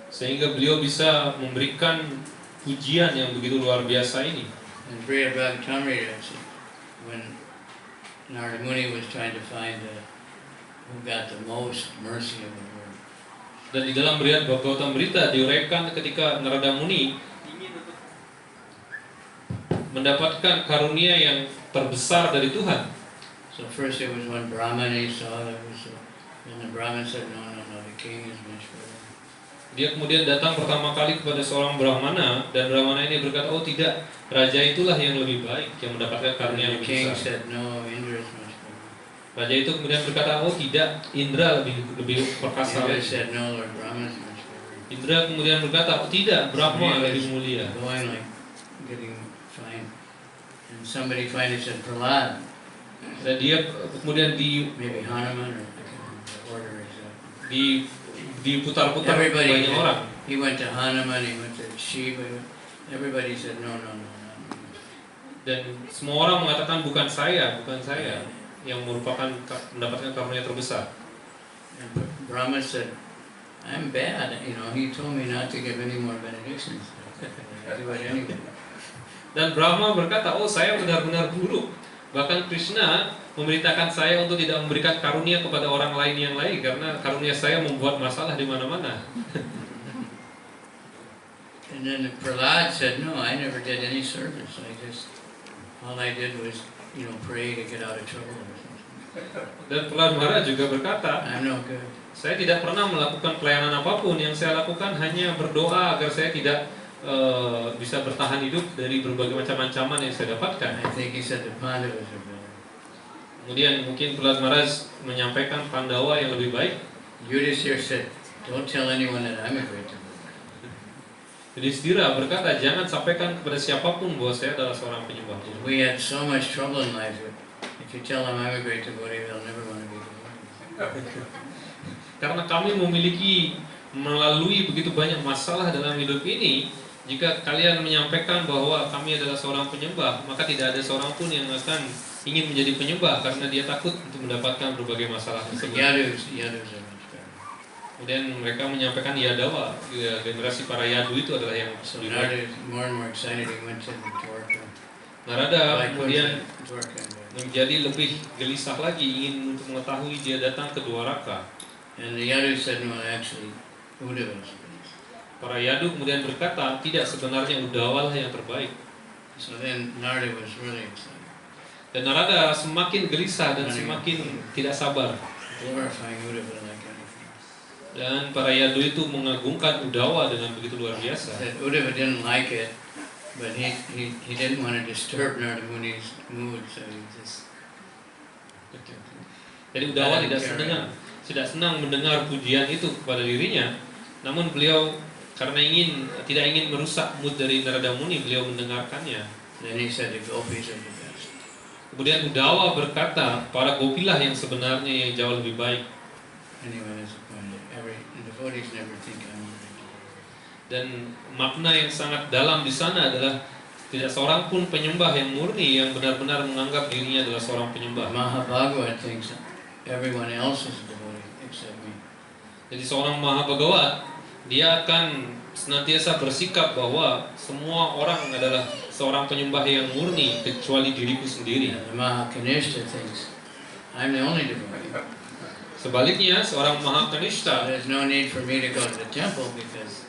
Speaker 2: Sehingga beliau bisa memberikan pujian yang begitu luar biasa ini.
Speaker 1: And Priya Bhagavatamrita, when Narada Muni was trying to find who got the most mercy of the world.
Speaker 2: Dan di dalam Brihad Bhagavatamrita diuraikan ketika Narada Muni ingin mendapatkan karunia yang terbesar dari Tuhan.
Speaker 1: So first there was one Brahman he saw that was, and the Brahman said, no, the king is much better.
Speaker 2: Dia kemudian datang pertama kali kepada seorang Brahmana, dan Brahmana ini berkata, oh tidak, raja itulah yang lebih baik, yang mendapatkan karunia yang
Speaker 1: And the
Speaker 2: lebih
Speaker 1: king
Speaker 2: besar.
Speaker 1: said, no, Indra is much better.
Speaker 2: Raja itu kemudian berkata, oh tidak, Indra lebih perkasa.
Speaker 1: Indra said, no, Lord Brahman is much better.
Speaker 2: Indra kemudian berkata, oh tidak, Brahma lebih mulia.
Speaker 1: Going like getting fine. And somebody finally said, Prahlad,
Speaker 2: Dan dia kemudian
Speaker 1: maybe Hanuman, or I can't remember the order exactly.
Speaker 2: diputar-putar
Speaker 1: Everybody,
Speaker 2: banyak orang.
Speaker 1: he went to Hanuman, he went to Shiva, everybody said, no.
Speaker 2: Dan semua orang mengatakan bukan saya yang merupakan mendapatkan karunia terbesar.
Speaker 1: And Brahma said, I'm bad, he told me not to give any more benedictions. I do it anyway.
Speaker 2: Dan Brahma berkata, oh saya benar-benar buruk. Bahkan Krishna memerintahkan saya untuk tidak memberikan karunia kepada orang lain yang lain karena karunia saya membuat masalah di mana-mana.
Speaker 1: And then Prahlad said, no, I never did any service. All I did was, pray to get out of trouble or something.
Speaker 2: Dan Prahlad Maharaj juga berkata,
Speaker 1: I'm no good.
Speaker 2: saya tidak pernah melakukan pelayanan apapun. Yang saya lakukan hanya berdoa agar saya tidak bisa bertahan hidup dari berbagai macam ancaman yang saya dapatkan.
Speaker 1: I think he said the Pandavas are better.
Speaker 2: Kemudian mungkin Prahlad Maharaj menyampaikan Pandawa yang lebih baik.
Speaker 1: Yudhishthira said, don't tell anyone that I'm a great devotee.
Speaker 2: Yudhishthira berkata, jangan sampaikan kepada siapapun bahwa saya adalah seorang penyembah Tuhan.
Speaker 1: We had so much trouble in life. If you tell them I'm a great devotee, they'll never want to be devotees.
Speaker 2: Karena kami melalui begitu banyak masalah dalam hidup ini, jika kalian menyampaikan bahwa kami adalah seorang penyembah, maka tidak ada seorang pun yang akan ingin menjadi penyembah karena dia takut untuk mendapatkan berbagai masalah tersebut.
Speaker 1: Yadus are much better.
Speaker 2: Kemudian mereka menyampaikan Yadawa, generasi para Yadu itu adalah yang
Speaker 1: So
Speaker 2: lebih baik.
Speaker 1: Narada is more and more excited. He went to Dwarka.
Speaker 2: Narada kemudian
Speaker 1: Dwarka.
Speaker 2: menjadi lebih gelisah lagi ingin untuk mengetahui, dia datang ke Dwaraka.
Speaker 1: And the Yadu said, no, actually, Uddhava is the best.
Speaker 2: Para Yadu kemudian berkata, tidak, sebenarnya Udawa lah yang terbaik.
Speaker 1: So then Narada was really excited,
Speaker 2: Dan Narada semakin gelisah dan semakin tidak sabar.
Speaker 1: glorifying Uddhava like anything.
Speaker 2: Dan para Yadu itu mengagungkan Udawa dengan begitu luar biasa.
Speaker 1: That Uddhava didn't like it, but he didn't want to disturb Narada Muni's mood, so he just.
Speaker 2: Jadi Udawa tidak senang mendengar pujian itu kepada dirinya. Namun beliau karena tidak ingin merusak mood dari Narada Muni, beliau mendengarkannya.
Speaker 1: Then he said the gopis are the best.
Speaker 2: Kemudian Udawa berkata, para gopilah yang sebenarnya yang jauh lebih baik.
Speaker 1: Anyway, that's the point. The devotees never think I'm worthy to be.
Speaker 2: Dan makna yang sangat dalam di sana adalah tidak seorang pun penyembah yang murni yang benar-benar menganggap dirinya adalah seorang penyembah.
Speaker 1: Mahabhagavad thinks everyone else is a devotee except me.
Speaker 2: Jadi seorang Mahabhagavat, dia akan senantiasa bersikap bahwa semua orang adalah seorang penyembah yang murni kecuali diriku sendiri.
Speaker 1: The Mahakanishta thinks I'm the only devotee.
Speaker 2: Sebaliknya, seorang Mahakanishta,
Speaker 1: There's no need for me to go to the temple because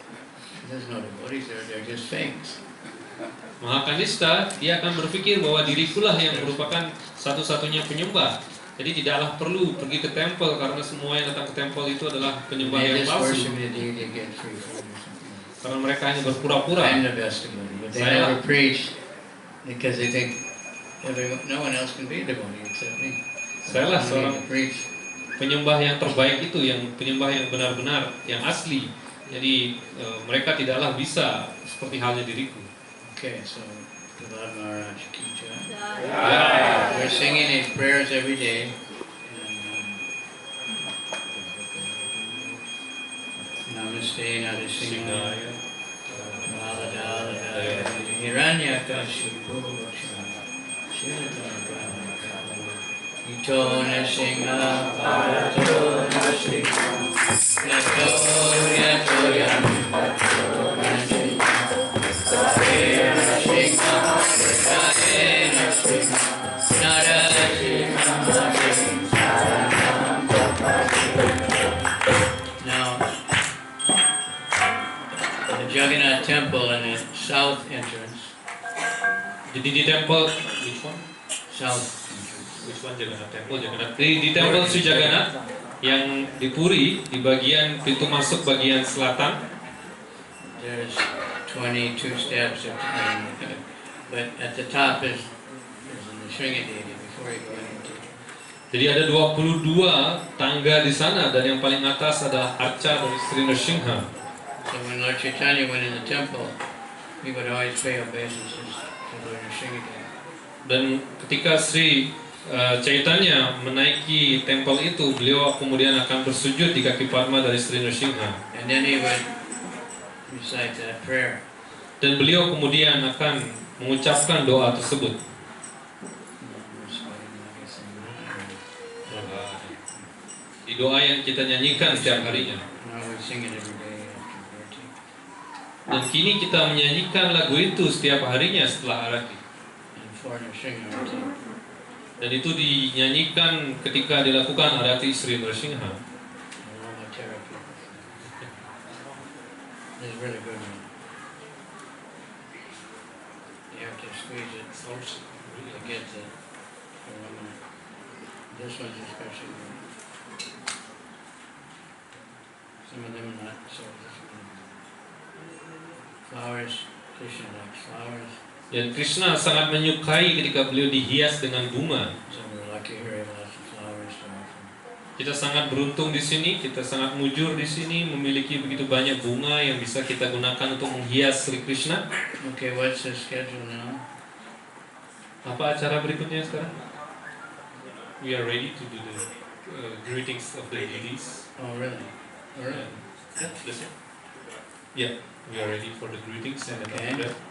Speaker 1: there's no devotees there, they're just fakes.
Speaker 2: Mahakanishta, dia akan berpikir bahwa dirikulah yang merupakan satu-satunya penyembah. Jadi tidaklah perlu pergi ke tempel karena semua yang datang ke tempel itu adalah penyembah
Speaker 1: They
Speaker 2: yang
Speaker 1: just
Speaker 2: palsu.
Speaker 1: worship me until they get free food or something.
Speaker 2: Karena mereka hanya berpura-pura.
Speaker 1: I'm the best devotee, but they
Speaker 2: Saya-
Speaker 1: never preach because they think no one else can be a devotee except me.
Speaker 2: Saya lah
Speaker 1: I don't
Speaker 2: seorang
Speaker 1: need to preach.
Speaker 2: penyembah yang terbaik itu, yang penyembah yang benar-benar, yang asli. Jadi mereka tidaklah bisa seperti halnya diriku.
Speaker 1: Okay, so Prahlad Maharaj ki jai.
Speaker 2: Ya.
Speaker 1: We're singing these prayers every day. Namaste Narasimhaya Maladalaya Hiranyakashipu Ito Narasimha Parato Narasimha Yato Yato Yato Narasimha Hare Narasimha Hare Narasimha Narasimha Now, the Jagannath Temple in the south entrance,
Speaker 2: Jadi di temple which one?
Speaker 1: south
Speaker 2: Which one Jagannath Temple? Jagannath. Di temple Sri Jagannath yang di Puri, di bagian pintu masuk bagian selatan,
Speaker 1: there's 22 steps, but at the top is the Shringadeva before you go into.
Speaker 2: jadi ada 22 tangga di sana dan yang paling atas adalah arca dari Sri Nrsimha.
Speaker 1: So when Lord Chaitanya went in the temple, he would always pay obeisances to Lord Shringadeva.
Speaker 2: Dan ketika Sri Chaitanya menaiki tempel itu, beliau kemudian akan bersujud di kaki Padma dari Sri Nrsimha.
Speaker 1: And then he would recite that prayer.
Speaker 2: Dan beliau kemudian akan mengucapkan doa tersebut. Di doa yang kita nyanyikan setiap harinya.
Speaker 1: Now we sing it every day after Arati.
Speaker 2: Dan kini kita menyanyikan lagu itu setiap harinya setelah Arati.
Speaker 1: And for Nrsimha Arati.
Speaker 2: Dan itu dinyanyikan ketika dilakukan Arati Sri Nrsimha.
Speaker 1: Aroma therapy. It's really good one. You have to squeeze it to get the aroma. This one's especially good. Some of them are not so good. Flowers, Krishna likes flowers.
Speaker 2: Dan Krishna sangat menyukai ketika beliau dihias dengan bunga.
Speaker 1: So we're lucky here, we have lots of flowers to offer.
Speaker 2: Kita sangat beruntung di sini, kita sangat mujur di sini, memiliki begitu banyak bunga yang bisa kita gunakan untuk menghias Sri Krishna.
Speaker 1: Okay, what's the schedule now?
Speaker 2: Apa acara berikutnya sekarang? We are ready to do the greetings of the ladies.
Speaker 1: Oh, really? All right.
Speaker 2: Yeah, we are ready for the greetings and then
Speaker 1: Okay.
Speaker 2: after that